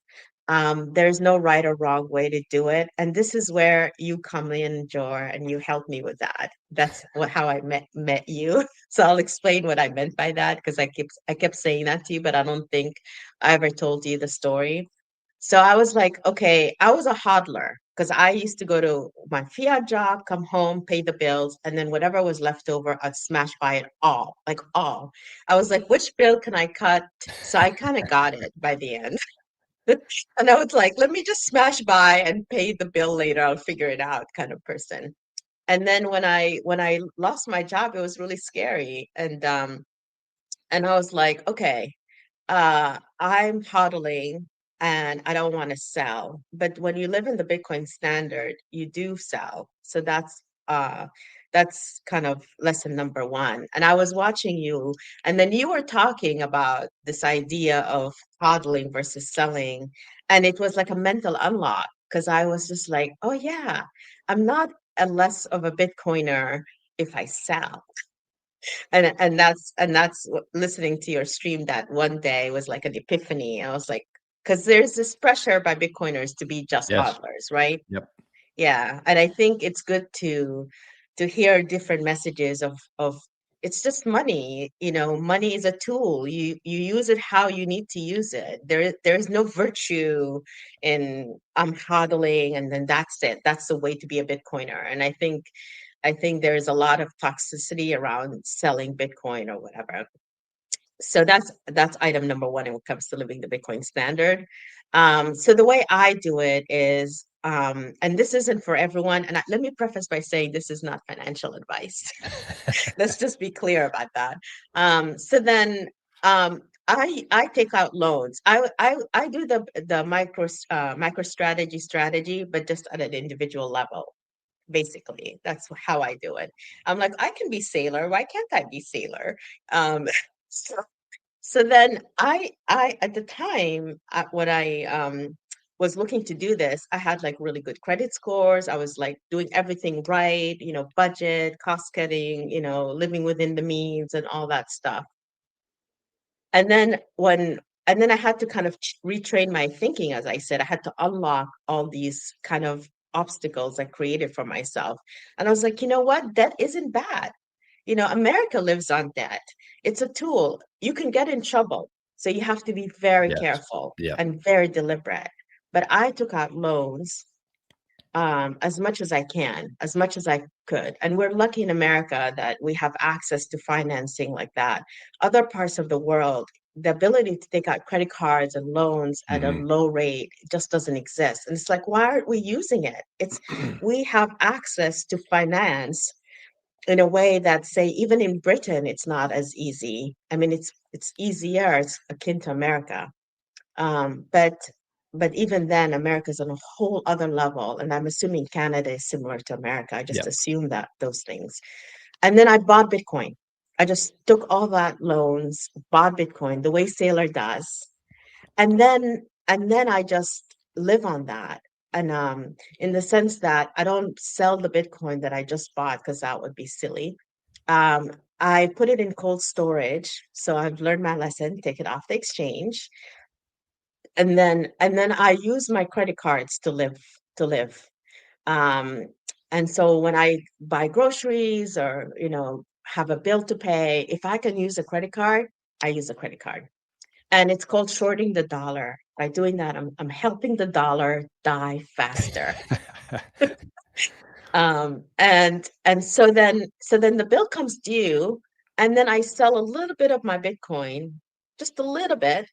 There's no right or wrong way to do it. And this is where you come in, Jor, and you help me with that. That's how I met you. So I'll explain what I meant by that because I kept saying that to you, but I don't think I ever told you the story. So I was like, okay, I was a hodler because I used to go to my fiat job, come home, pay the bills, and then whatever was left over, I'd smash by it all, like all. I was like, which bill can I cut? So I kind of got it by the end. And I was like, let me just smash by and pay the bill later. I'll figure it out kind of person. And then when I lost my job, it was really scary. And I was like, okay, I'm hodling and I don't want to sell. But when you live in the Bitcoin standard, you do sell. So that's kind of lesson number one. And I was watching you, and then you were talking about this idea of hodling versus selling. And it was like a mental unlock because I was just like, oh yeah, I'm not a less of a Bitcoiner if I sell. And that's listening to your stream that one day was like an epiphany. I was like, because there's this pressure by Bitcoiners to be just Yes. hodlers, right? Yep. Yeah, and I think it's good to hear different messages of it's just money. Money is a tool. You use it how you need to use it. There is no virtue in I'm hodling and then that's it. That's the way to be a Bitcoiner. And I think there's a lot of toxicity around selling Bitcoin or whatever. So that's item number one when it comes to living the Bitcoin standard. So the way I do it is, and this isn't for everyone. And let me preface by saying this is not financial advice. Let's just be clear about that. So then I take out loans. I do the micro strategy, but just at an individual level. Basically, that's how I do it. I'm like, I can be sailor. Why can't I be sailor? Um, so so then I at the time when I was looking to do this, I had like really good credit scores. I was like doing everything right, budget, cost cutting, living within the means and all that stuff. And then I had to kind of retrain my thinking, as I said. I had to unlock all these kind of obstacles I created for myself. And I was like, you know what? Debt isn't bad. America lives on debt. It's a tool. You can get in trouble. So you have to be very Yes. careful Yep. and very deliberate. But I took out loans as much as I can, as much as I could. And we're lucky in America that we have access to financing like that. Other parts of the world, the ability to take out credit cards and loans at a Hmm. low rate just doesn't exist. And it's like, why aren't we using it? We have access to finance in a way that, say, even in Britain, it's not as easy. I mean, it's easier, it's akin to America. But even then, America's on a whole other level, and I'm assuming Canada is similar to America. I just Yep. assume that those things. And then I bought Bitcoin. I just took all that loans, bought Bitcoin the way Sailor does, and then I just live on that. And in the sense that I don't sell the Bitcoin that I just bought because that would be silly. Um, I put it in cold storage, so I've learned my lesson. Take it off the exchange, and then I use my credit cards to live. Um, and so when I buy groceries or have a bill to pay, if I can use a credit card, I use a credit card. And it's called shorting the dollar. By doing that, I'm helping the dollar die faster. And so then the bill comes due, and then I sell a little bit of my Bitcoin, just a little bit,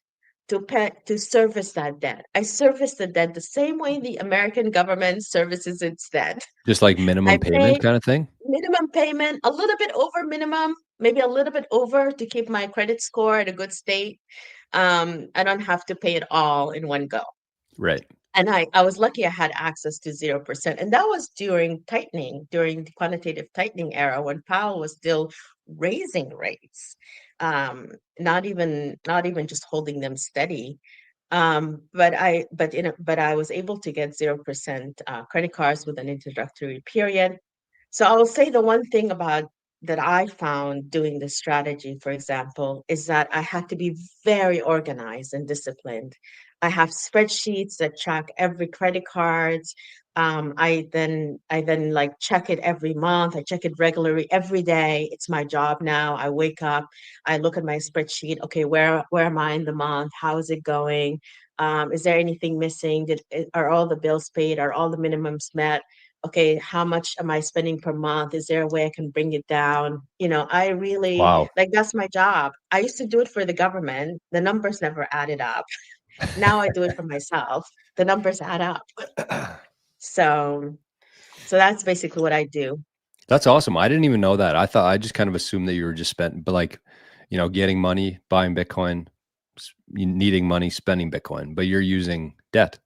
to service that debt. I service the debt the same way the American government services its debt. Just like I minimum payment pay kind of thing? minimum payment, a little bit over minimum, maybe a little bit over to keep my credit score at a good state. I don't have to pay it all in one go. Right. And I was lucky I had access to 0%. And that was during tightening, during the quantitative tightening era when Powell was still raising rates, um, not even just holding them steady. But I was able to get 0% credit cards with an introductory period. So I will say the one thing about that I found doing this strategy, for example, is that I had to be very organized and disciplined. I have spreadsheets that track every credit cards. I then like check it every month. I check it regularly every day. It's my job now. I wake up, I look at my spreadsheet. Okay, where am I in the month? How is it going? Is there anything missing? Are all the bills paid? Are all the minimums met? Okay, how much am I spending per month? Is there a way I can bring it down? I really Wow. like that's my job. I used to do it for the government. The numbers never added up. Now I do it for myself. The numbers add up. So, so that's basically what I do. That's awesome. I didn't even know that. I just kind of assumed that you were just spent, but like, getting money, buying Bitcoin, needing money, spending Bitcoin, but you're using debt.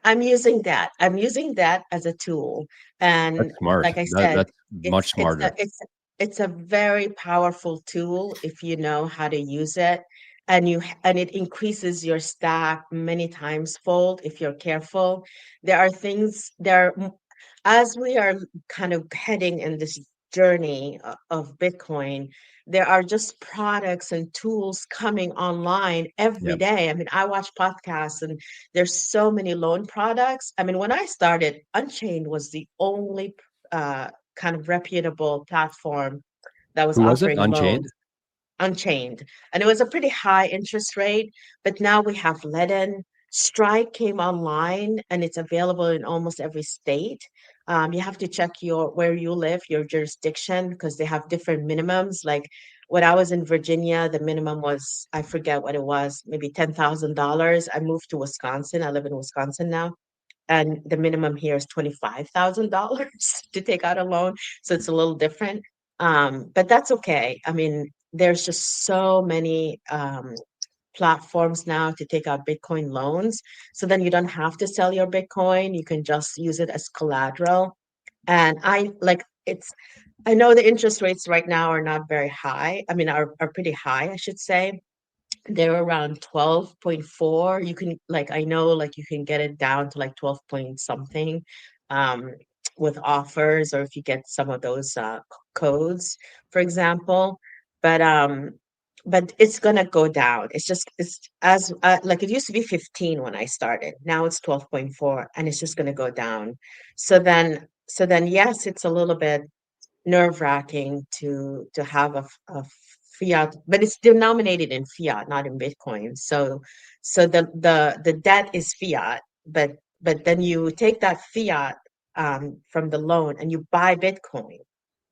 I'm using that. I'm using that as a tool. That's And smart. like I said, That's it's much it's a smarter. it's it's a very powerful tool if you know how to use it. And it increases your stack many times fold if you're careful. There are things there as we are kind of heading in this journey of Bitcoin, there are just products and tools coming online every Yeah. day. I mean, I watch podcasts and there's so many loan products. I mean, when I started, Unchained was the only kind of reputable platform that was Who was it? offering Unchained? loans. Unchained. And it was a pretty high interest rate, but now we have Ledin. Strike came online and it's available in almost every state. You have to check where you live, your jurisdiction, because they have different minimums. Like when I was in Virginia, the minimum was, I forget what it was, maybe $10,000. I moved to Wisconsin. I live in Wisconsin now. And the minimum here is $25,000 to take out a loan. So it's a little different. But that's okay. I mean, there's just so many platforms now to take out Bitcoin loans. So then you don't have to sell your Bitcoin. You can just use it as collateral. And I know the interest rates right now are not very high. I mean, are pretty high, I should say. They're around 12.4. You can like I know like you can get it down to like 12 point something um with offers, or if you get some of those codes, for example. But it's gonna go down. It's as like it used to be 15 when I started. Now it's 12.4 and it's just gonna go down. So then yes, it's a little bit nerve-wracking to have a fiat, but it's denominated in fiat, not in Bitcoin. So the debt is fiat, but then you take that fiat from the loan and you buy Bitcoin.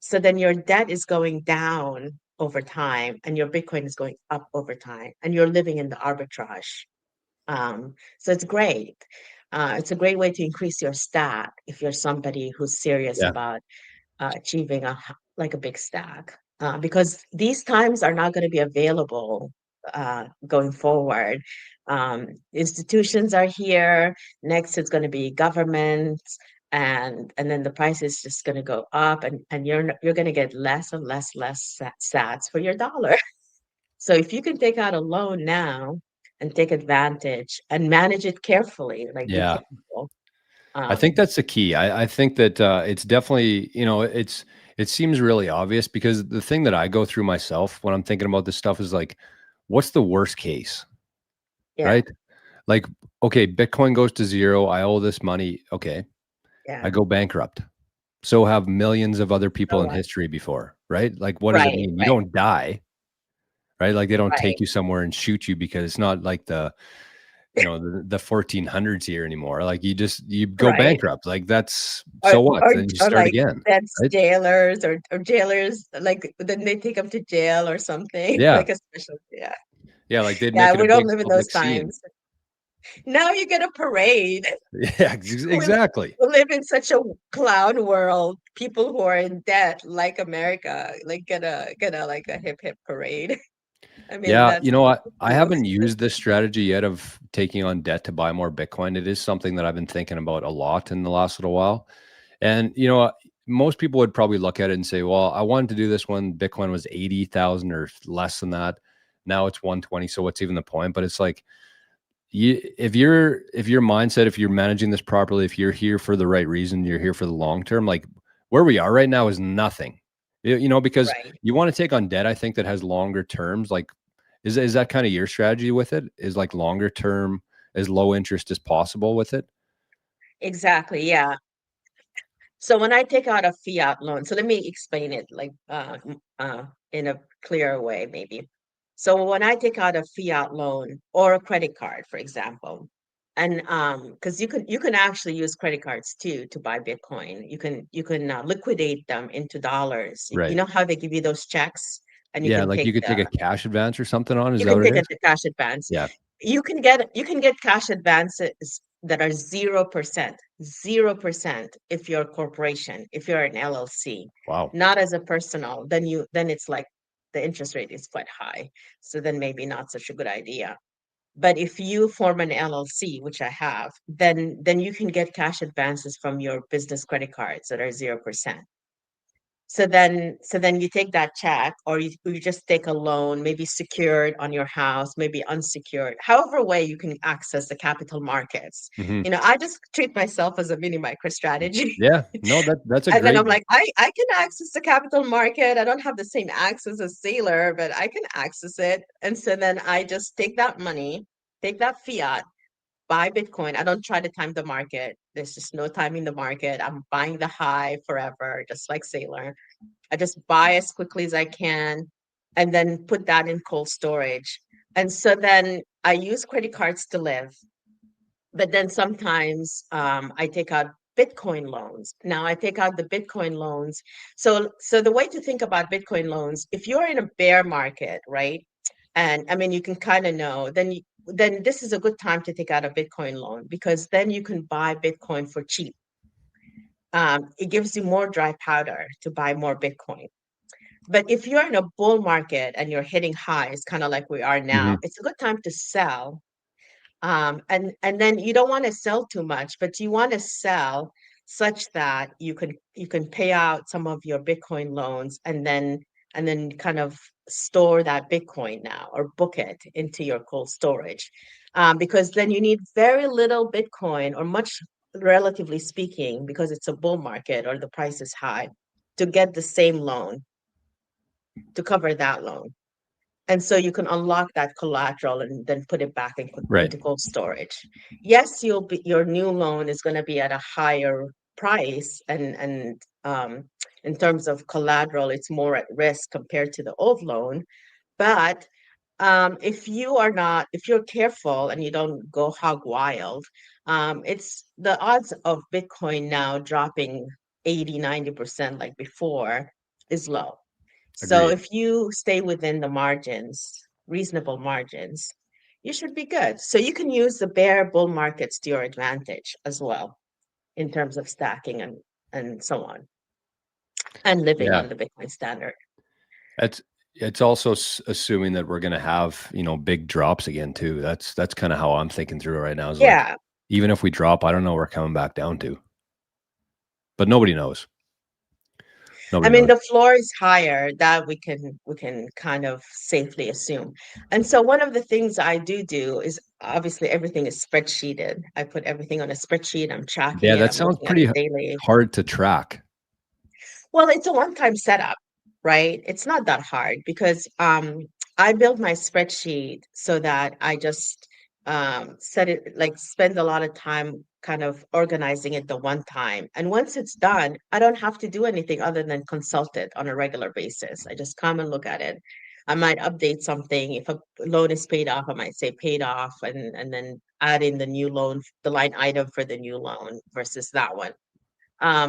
So then your debt is going down over time and your Bitcoin is going up over time and you're living in the arbitrage. So it's great. It's a great way to increase your stack if you're somebody who's serious Yeah. about achieving like a big stack, because these times are not going to be available going forward. Institutions are here. Next, it's going to be governments, and then the price is just going to go up, and you're going to get less and less sats for your dollar. So if you can take out a loan now and take advantage and manage it carefully, like be Yeah. careful. I think Um, that's the key. I think that it's definitely, it seems really obvious because the thing that I go through myself when I'm thinking about this stuff is like, what's the worst case, yeah, right? Like, okay, Bitcoin goes to zero. I owe this money. Okay. I yeah. go bankrupt. So have millions of other So people in what? history before, right? Like, what does it Right, mean? You right, don't die, right? Like they don't take right. you somewhere and shoot you because it's not like the 1400s here anymore. Like you go Right. bankrupt. Like that's so what? Then you Or start like again, that's right? jailers or jailers, like then they take them to jail or something, Yeah. like a special, yeah. Yeah, like they'd Yeah, make it a we don't big live in those public scene. times. Now you get a parade. Yeah, We, exactly. we live in such a clown world. People who are in debt, like America, like get a like a hip hip parade. I mean, Yeah, that's I you. haven't used this strategy yet of taking on debt to buy more Bitcoin. It is something that I've been thinking about a lot in the last little while. And most people would probably look at it and say, "Well, I wanted to do this when Bitcoin was 80,000 or less than that. Now it's 120, so what's even the point?" But it's like if your mindset, if you're managing this properly, if you're here for the right reason, you're here for the long term, like where we are right now is nothing. Because Right. you want to take on debt, I think that has longer terms. Like, is that kind of your strategy with it? Is like longer term, as low interest as possible with it? Exactly. Yeah. So when I take out a fiat loan, so let me explain it like in a clearer way, maybe. So when I take out a fiat loan or a credit card, for example, and because you can actually use credit cards too to buy Bitcoin. You can liquidate them into dollars. You Right. know how they give you those checks, and you Yeah, can like you take could take the a cash advance or something on. Is you that can what it take a is? cash advance. Yeah. You can get cash advances that are 0%, 0% if you're a corporation, if you're an LLC, Wow. not as a personal, then it's like the interest rate is quite high. So then maybe not such a good idea. But if you form an LLC, which I have, then you can get cash advances from your business credit cards that are 0%. So then you take that check, or you just take a loan, maybe secured on your house, maybe unsecured, however way you can access the capital markets. Hmm. I just treat myself as a mini micro strategy. Yeah. No, that's a And then great. I'm like, I can access the capital market. I don't have the same access as Sailor, but I can access it. And so then I just take that money, take that fiat, buy Bitcoin. I don't try to time the market. There's just no timing the market. I'm buying the high forever, just like Sailor. I just buy as quickly as I can and then put that in cold storage. And so then I use credit cards to live, but then sometimes I take out Bitcoin loans. Now I take out the Bitcoin loans. So the way to think about Bitcoin loans, if you're in a bear market, right? And I mean, you can kind of know, then this is a good time to take out a Bitcoin loan because then you can buy Bitcoin for cheap. It gives you more dry powder to buy more Bitcoin. But if you're in a bull market and you're hitting highs, kind of like we are now, Mhm. it's a good time to sell. And then you don't want to sell too much, but you want to sell such that you can pay out some of your Bitcoin loans and then kind of store that Bitcoin now or book it into your cold storage. Because then you need very little Bitcoin or much relatively speaking, because it's a bull market or the price is high, to get the same loan to cover that loan. And so you can unlock that collateral and then put it back Right. into cold storage. Yes, your new loan is going to be at a higher price, and in terms of collateral, it's more at risk compared to the old loan. But if you're careful and you don't go hog wild, it's the odds of Bitcoin now dropping 80, 90% like before is low. So Agreed. if you stay within the margins, reasonable margins, you should be good. So you can use the bear bull markets to your advantage as well in terms of stacking and so on, and living Yeah. on the Bitcoin standard. It's it's also assuming that we're going to have, big drops again too. That's kind of how I'm thinking through it right now is like, Yeah. even if we drop, I don't know where we're coming back down to, but nobody knows. I Nobody mean, knows. the floor is higher, that we can kind of safely assume. And so one of the things I do is obviously everything is spreadsheeted. I put everything on a spreadsheet. I'm tracking Yeah. it. That I'm sounds looking at pretty it daily. hard to track. Well, it's a one-time setup, right? It's not that hard because I build my spreadsheet so that I just set it, like spend a lot of time kind of organizing it the one time. And once it's done, I don't have to do anything other than consult it on a regular basis. I just come and look at it. I might update something. If a loan is paid off, I might say paid off and then add in the new loan, the line item for the new loan versus that one.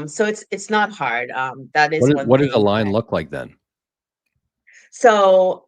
So it's not hard. That is one What does a thing. line look like then? So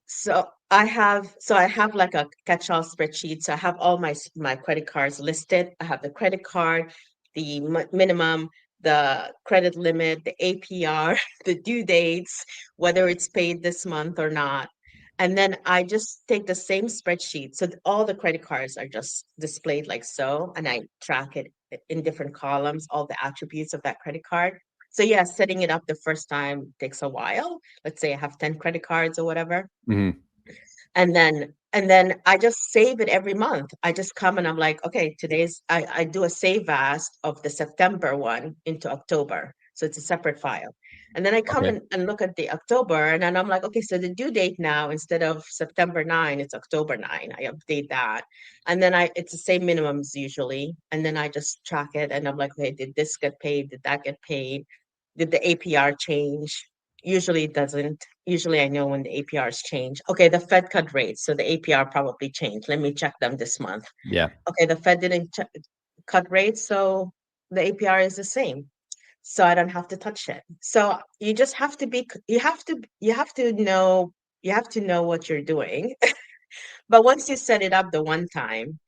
I have like a catch-all spreadsheet. So I have all my credit cards listed. I have the credit card, the minimum, the credit limit, the APR, the due dates, whether it's paid this month or not. And then I just take the same spreadsheet. So all the credit cards are just displayed like so, and I track it in different columns, all the attributes of that credit card. So yeah, setting it up the first time takes a while. Let's say I have 10 credit cards or whatever. Mhm. And then I just save it every month. I just come and I'm like, okay, I do a save as of the September one into October. So it's a separate file. And then I come Okay. and look at the October and then I'm like, okay, so the due date now, instead of September 9, it's October 9. I update that. And then it's the same minimums usually. And then I just track it and I'm like, okay, did this get paid? Did that get paid? Did the APR change? Usually it doesn't. Usually I know when the APRs change. Okay, the Fed cut rates, so the APR probably changed. Let me check them this month. Yeah. Okay, the Fed didn't cut rates, so the APR is the same. So I don't have to touch it. So you just have to be, you have to know what you're doing. But once you set it up the one time,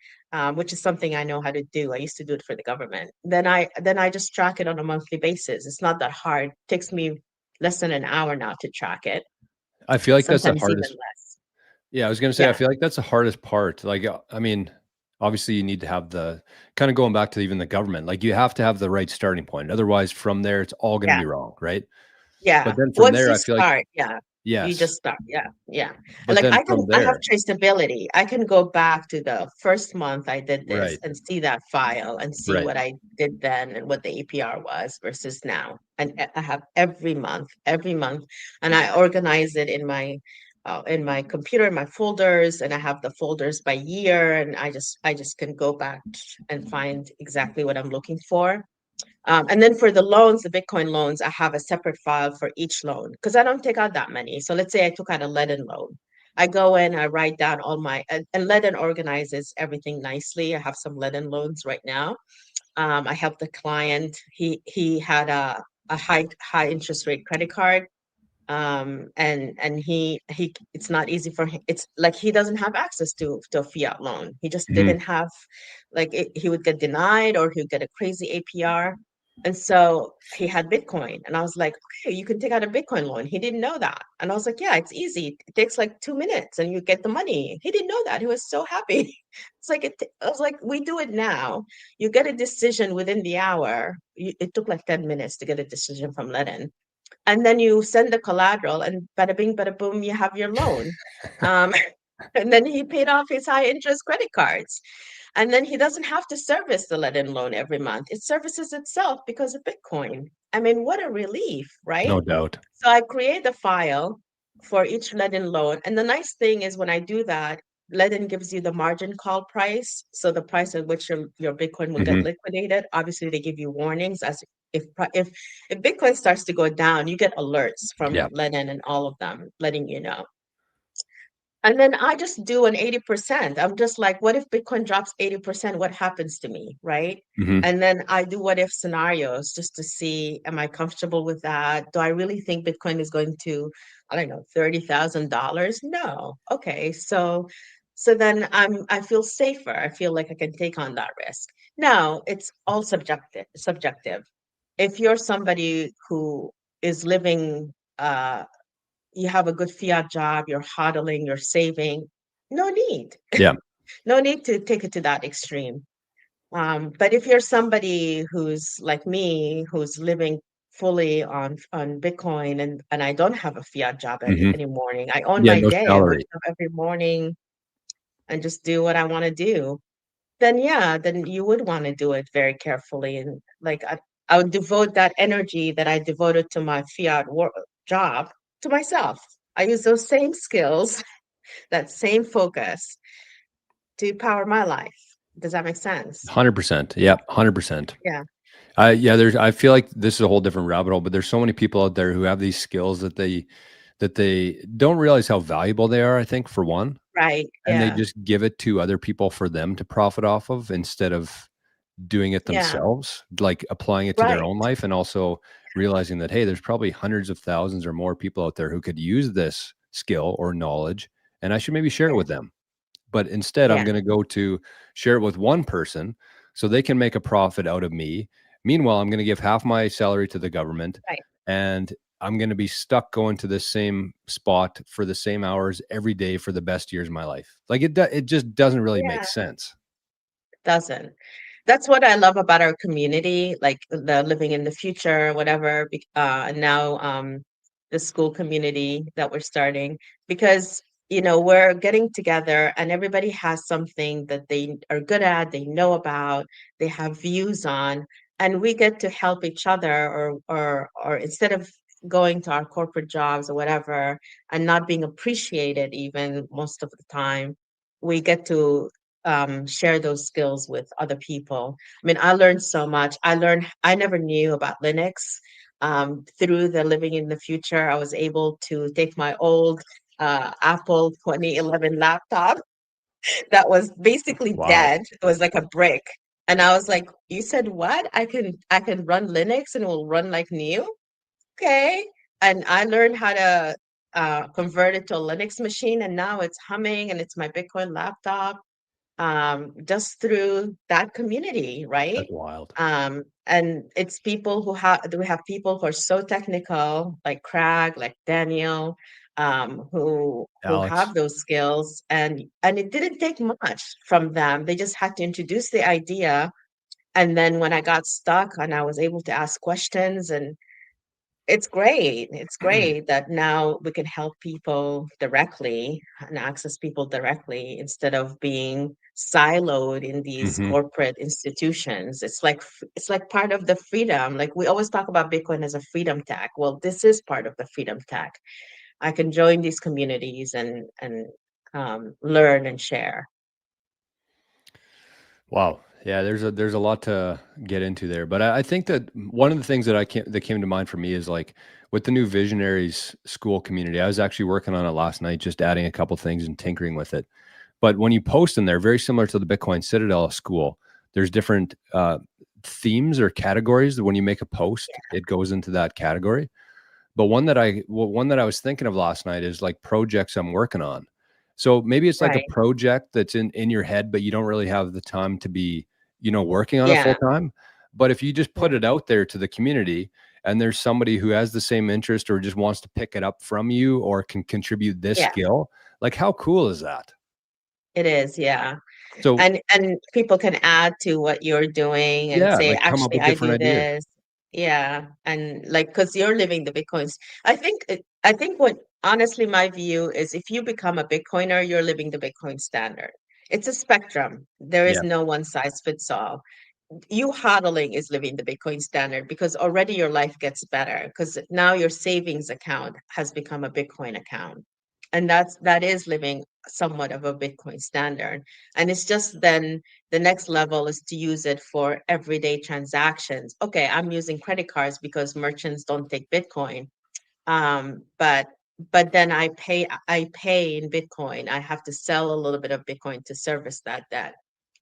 which is something I know how to do, I used to do it for the government. Then I just track it on a monthly basis. It's not that hard. It takes me less than an hour now to track it. I feel like that's the Sometimes even hardest. less. Yeah, I was gonna say, I Yeah, feel like that's the hardest part. Like, I mean, obviously you need to have the kind of going back to even the government, like you have to have the right starting point. Otherwise, from there, it's all gonna yeah, be wrong, right? But yeah. then from Once there, you I feel like start, yeah, you yes, just start. Yeah, yeah. And but like then from I have there, traceability. I can go back to the first month I did this right, and see that file and see right. what I did then and what the APR was versus now. And I have every month, and I organize it in my computer, in my folders, and I have the folders by year, and I just can go back and find exactly what I'm looking for. And then for the loans, the Bitcoin loans, I have a separate file for each loan because I don't take out that many. So let's say I took out a leaden loan. I go in, I write down all my, and leaden organizes everything nicely. I have some leaden loans right now. I helped the client. He had a high interest rate credit card, and he it's not easy for him. It's like he doesn't have access to a fiat loan. He just Mhm. didn't have, like he would get denied or he would get a crazy APR. And so he had Bitcoin, and I was like, okay, you can take out a Bitcoin loan. He didn't know that, and I was like, yeah, it's easy. It takes like 2 minutes and you get the money. He didn't know that. He was so happy. It's like I was like, we do it now. You get a decision within the hour. It took like 10 minutes to get a decision from Ledin, and then you send the collateral and bada bing, bada boom, you have your loan. Um, and then he paid off his high interest credit cards. And then he doesn't have to service the let-in loan every month. It services itself because of Bitcoin. I mean, what a relief, right? No doubt. So I create a file for each let-in loan. And the nice thing is when I do that, let-in gives you the margin call price. So the price at which your Bitcoin will get Mhm. liquidated. Obviously, they give you warnings as if if Bitcoin starts to go down, you get alerts Yeah. from let-in and all of them letting you know. And then I just do an 80%. I'm just like, what if Bitcoin drops 80%? What happens to me? Right. Mhm. And then I do what if scenarios just to see, am I comfortable with that? Do I really think Bitcoin is going to, I don't know, $30,000? No. Okay. So then I feel safer. I feel like I can take on that risk. Now it's all subjective. If you're somebody who is living you have a good fiat job, you're hodling, you're saving, no need. Yeah. No need to take it to that extreme. But if you're somebody who's like me, who's living fully on Bitcoin and I don't have a fiat job Mhm. any morning, I own Yeah, my no day. I wake salary. up every morning and just do what I want to do. Then yeah, then you would want to do it very carefully and like I would devote that energy that I devoted to my job to myself. I use those same skills, that same focus to power my life. Does that make sense? 100%. Yep, 100%. Yeah. Yeah, I feel like this is a whole different rabbit hole, but there's so many people out there who have these skills that that they don't realize how valuable they are, I think, for one, Right. and they Yeah. just give it to other people for them to profit off of instead of doing it Yeah. themselves, like applying it to their Right. own life, and also realizing that, hey, there's probably hundreds of thousands or more people out there who could use this skill or knowledge, and I should maybe share it Yeah. with them. But instead, I'm Yeah. going to go to share it with one person so they can make a profit out of me. Meanwhile, I'm going to give half my salary to the government, Right. and I'm going to be stuck going to this same spot for the same hours every day for the best years of my life. Like it just doesn't really make Yeah. sense. Doesn't. That's what I love about our community, like the living in the future, whatever. And now the school community that we're starting, because we're getting together and everybody has something that they are good at, they know about, they have views on, and we get to help each other, or instead of going to our corporate jobs or whatever and not being appreciated even most of the time, we get to share those skills with other people. I mean, I learned so much. I never knew about Linux. Through the Living in the Future, I was able to take my old Apple 2011 laptop that was basically Wow. dead. It was like a brick. And I was like, you said what? I can run Linux and it will run like new? Okay. And I learned how to convert it to a Linux machine, and now it's humming and it's my Bitcoin laptop, just through that community, right? That's wild. And it's people we have people who are so technical, like Craig, like Daniel, who have Alex. those skills, and it didn't take much from them. They just had to introduce the idea, and then when I got stuck and I was able to ask questions, and it's great. It's great that now we can help people directly and access people directly instead of being siloed in these Mhm. corporate institutions. It's like part of the freedom. Like we always talk about Bitcoin as a freedom tech. Well, this is part of the freedom tech. I can join these communities and learn and share. Wow. Yeah, there's a lot to get into there, but I think that one of the things that came to mind for me is like with the new Visionaries school community. I was actually working on it last night, just adding a couple things and tinkering with it. But when you post in there, very similar to the Bitcoin Citadel school, there's different themes or categories that when you make a post, it goes into that category. But one that I was thinking of last night is like projects I'm working on. So maybe it's like a Right. project that's in your head, but you don't really have the time to be, working on it full Yeah. time. But if you just put Yeah. it out there to the community and there's somebody who has the same interest or just wants to pick it up from you or can contribute this Yeah. skill, like how cool is that? It is. Yeah. So And people can add to what you're doing and yeah, say, like come up actually, with I different do ideas. this. Yeah. And like, because you're living the Bitcoins. I think what honestly my view is, if you become a Bitcoiner, you're living the Bitcoin standard. It's a spectrum. There is Yeah. no one size fits all. You hodling is living the Bitcoin standard, because already your life gets better because now your savings account has become a Bitcoin account. And that is living somewhat of a Bitcoin standard. And it's just then the next level is to use it for everyday transactions. Okay, I'm using credit cards because merchants don't take Bitcoin. But then I pay in Bitcoin. I have to sell a little bit of Bitcoin to service that debt.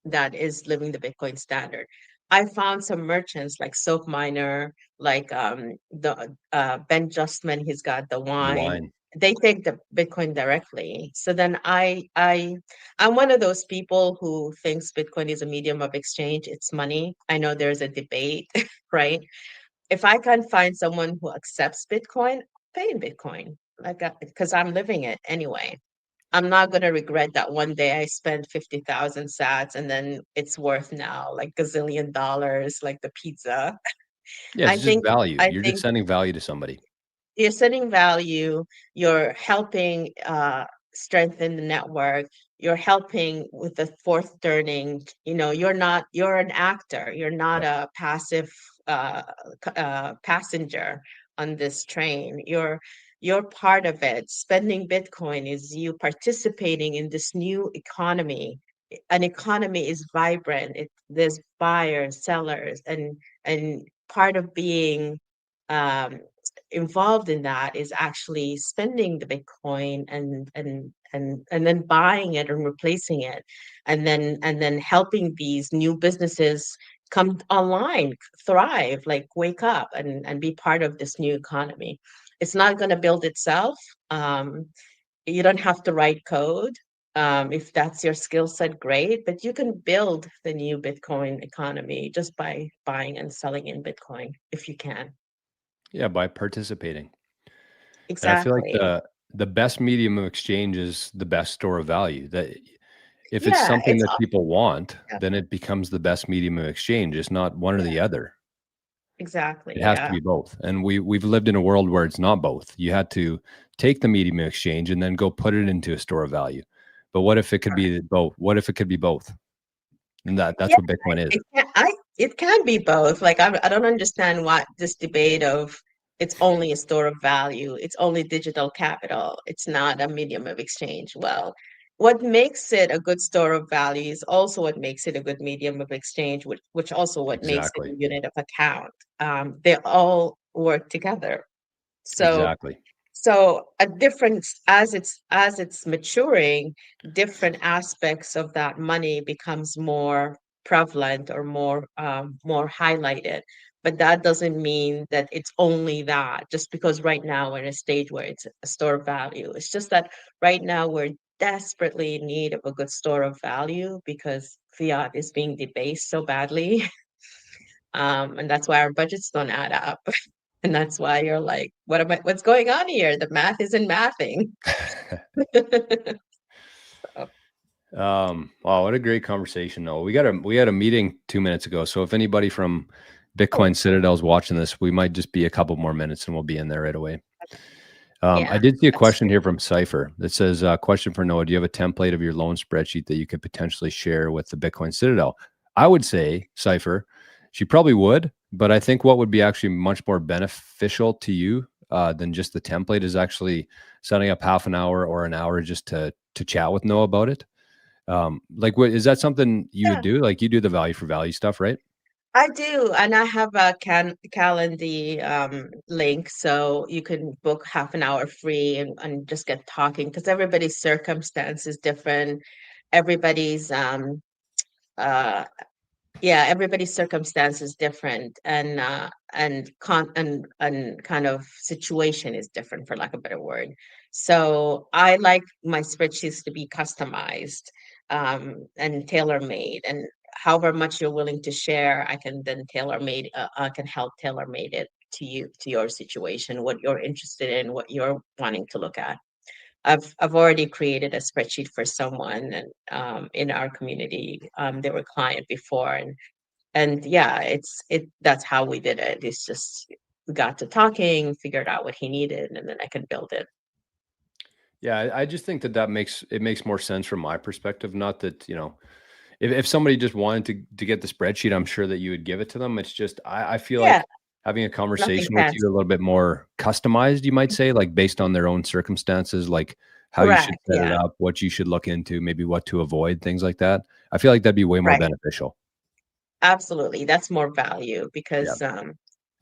That is living the Bitcoin standard. I found some merchants like Soap Miner, like the Ben Justman, he's got the The wine. wine. They take the Bitcoin directly. So then I'm one of those people who thinks Bitcoin is a medium of exchange. It's money. I know there's a debate, right? If I can find someone who accepts Bitcoin, pay in Bitcoin, like, because I'm living it anyway. I'm not gonna regret that one day I spent 50,000 sats and then it's worth now like gazillion dollars, like the pizza. Yeah, I it's just think value. I You're just think sending value to somebody. you're setting value, you're helping strengthen the network, you're helping with the fourth turning. You're an actor, you're not Yep. a passive uh, passenger on this train. You're part of it. Spending Bitcoin is you participating in this new economy. An economy is vibrant. There's buyers, sellers, and part of being um, involved in that is actually spending the Bitcoin and then buying it and replacing it, and then helping these new businesses come online, thrive, like wake up and be part of this new economy. It's not going to build itself. You don't have to write code. If that's your skill set, great, but you can build the new Bitcoin economy just by buying and selling in Bitcoin if you can. Yeah, by participating. And I feel like Exactly. the best medium of exchange is the best store of value. That if it's Yeah, something that people want, yeah, then it becomes the best medium of exchange. It's not one or yeah, the other. exactly. It has to Yeah. be both. And we've lived in a world where it's not both. You had to take the medium of exchange and then go put it into a store of value. But what if it could be both? What if it could be both? And that's Yeah, what Bitcoin is. it can be both. Like I don't understand what this debate of it's only a store of value, it's only digital capital, it's not a medium of exchange. Well, what makes it a good store of value is also what makes it a good medium of exchange, which also what makes it Exactly. a unit of account. They all work together. So Exactly. so a difference as it's maturing, different aspects of that money becomes more prevalent or more highlighted. But that doesn't mean that it's only that, just because right now we're in a stage where it's a store of value. It's just that right now we're desperately in need of a good store of value because fiat is being debased so badly. And that's why our budgets don't add up. And that's why you're like, what's going on here? The math isn't mathing. So, Wow, what a great conversation. No, we had a meeting 2 minutes ago. So if anybody from oh, Bitcoin Citadel is watching this, we might just be a couple more minutes and we'll be in there right away. I yeah, did see a that's question true. here from Cypher that says, question for Noah. Do you have a template of your loan spreadsheet that you could potentially share with the Bitcoin Citadel? I would say, Cypher, she probably would, but I think what would be actually much more beneficial to you than just the template is actually setting up half an hour or an hour just to chat with Noah about it. Like, what is that something you would Yeah, do? Like, you do the value for value stuff, right? I do. And I have a Calendly link, so you can book half an hour free and just get talking because everybody's circumstance is different. Everybody's uh yeah, everybody's circumstance is different, and kind of situation is different, for lack of a better word. So I like my spreadsheets to be customized, and tailor made, and however much you're willing to share, I can then I can help tailor made it to you, to your situation, what you're interested in, what you're wanting to look at. I've already created a spreadsheet for someone, and in our community. They were a client before, and yeah, that's how we did it. It's just we got to talking, figured out what he needed, and then I could build it. Yeah, I just think that makes more sense from my perspective. Not that, if somebody just wanted to get the spreadsheet, I'm sure that you would give it to them. It's just I feel Yeah, like having a nothing conversation with fancy. you a little bit more customized, you might say, like based on their own circumstances, like how you should Correct. set it Yeah. up, what you should look into, maybe what to avoid, things like that. I feel like that'd be way more Right. beneficial. Absolutely. That's more value Yeah. because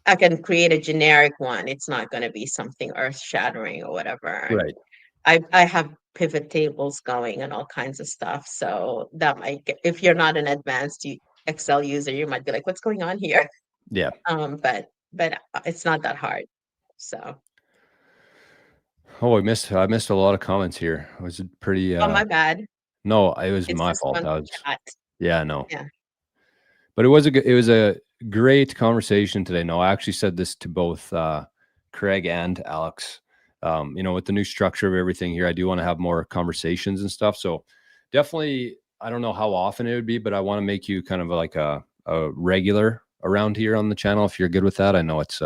I can create a generic one. It's not going to be something earth shattering or whatever. And Right. I have pivot tables going and all kinds of stuff. So that might get, if you're not an advanced Excel user, you might be like, what's going on here? Yeah. But it's not that hard. So, Oh, I missed a lot of comments here. It was pretty oh, my bad. no, it was It's my just fault. fun I to was chat. Yeah, no. Yeah. But it was a great conversation today. No, I actually said this to both Craig and Alex. With the new structure of everything here, I do want to have more conversations and stuff. So definitely, I don't know how often it would be, but I want to make you kind of like a regular around here on the channel if you're good with that. I know it's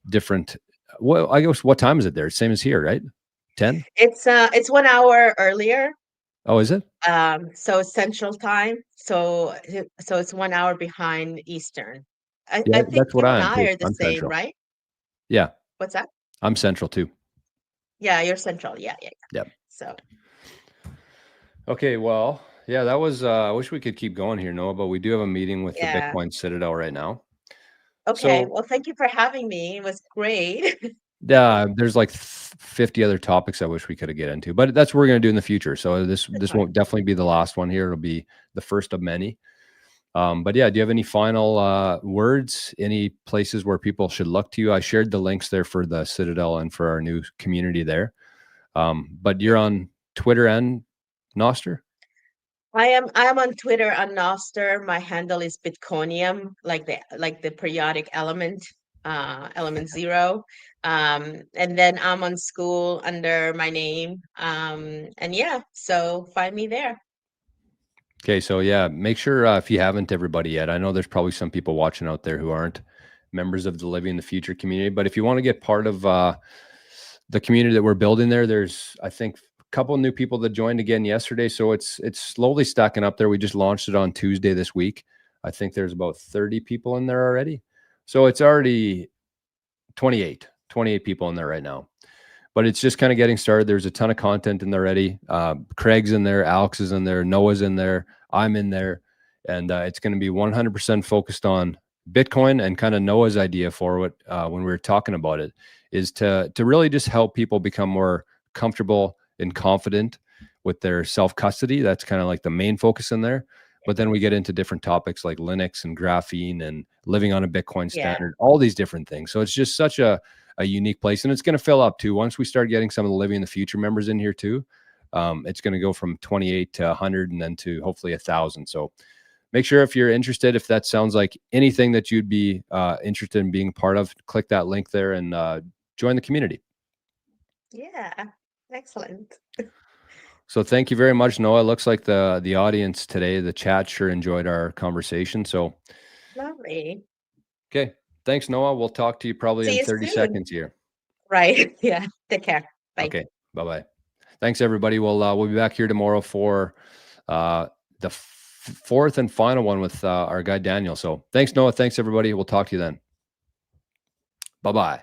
different. Well, I guess what time is it there? Same as here, right? 10? It's 1 hour earlier. Oh, is it? So it's Central Time. So it's 1 hour behind Eastern. I Yeah, think that's what you and I am I too. are the I'm same, central. right? Yeah, What's that? I'm central too. Yeah, you're Central. Yeah, yeah, yeah. Yeah. So Okay, well, yeah, that was I wish we could keep going here, Noah, but we do have a meeting with the yeah, Bitcoin Citadel right now. Okay. So Well, thank you for having me. It was great. yeah, there's like 50 other topics I wish we could have get into, but that's what we're going to do in the future. So this Sure. won't definitely be the last one here. It'll be the first of many. But yeah, do you have any final words? Any places where people should look to you? I shared the links there for the Citadel and for our new community there. But you're on Twitter and Noster? I am on Twitter on Noster. My handle is Bitconium, like the periodic element, element zero. And then I'm on school under my name. And yeah, so find me there. Okay, so yeah, make sure if you haven't everybody yet, I know there's probably some people watching out there who aren't members of the Living the Future community, but if you want to get part of the community that we're building there, there's I think a couple new people that joined again yesterday, so it's slowly stacking up there. We just launched it on Tuesday this week. I think there's about 30 people in there already. So it's already 28 people in there right now. But it's just kind of getting started. There's a ton of content in there already. Craig's in there, Alex is in there, Noah's in there, I'm in there, and it's going to be 100% focused on Bitcoin. And kind of Noah's idea for it when we were talking about it is to really just help people become more comfortable and confident with their self custody. That's kind of like the main focus in there. But then we get into different topics like Linux and graphene and living on a Bitcoin Yeah. standard, all these different things. So it's just such a unique place, and it's going to fill up too once we start getting some of the Living in the Future members in here too. It's going to go from 28 to 100 and then to hopefully 1,000. So make sure if you're interested, if that sounds like anything that you'd be interested in being part of, click that link there and join the community. Yeah. Excellent. So thank you very much, Noah. It looks like the audience today, the chat sure enjoyed our conversation. So Lovely. okay, thanks, Noah. We'll talk to you probably See in you 30 soon. seconds here. Right. Yeah. Take care. Bye. Okay, bye-bye. Thanks, everybody. We'll be back here tomorrow for the fourth and final one with our guy, Daniel. So thanks, Noah. Thanks, everybody. We'll talk to you then. Bye-bye.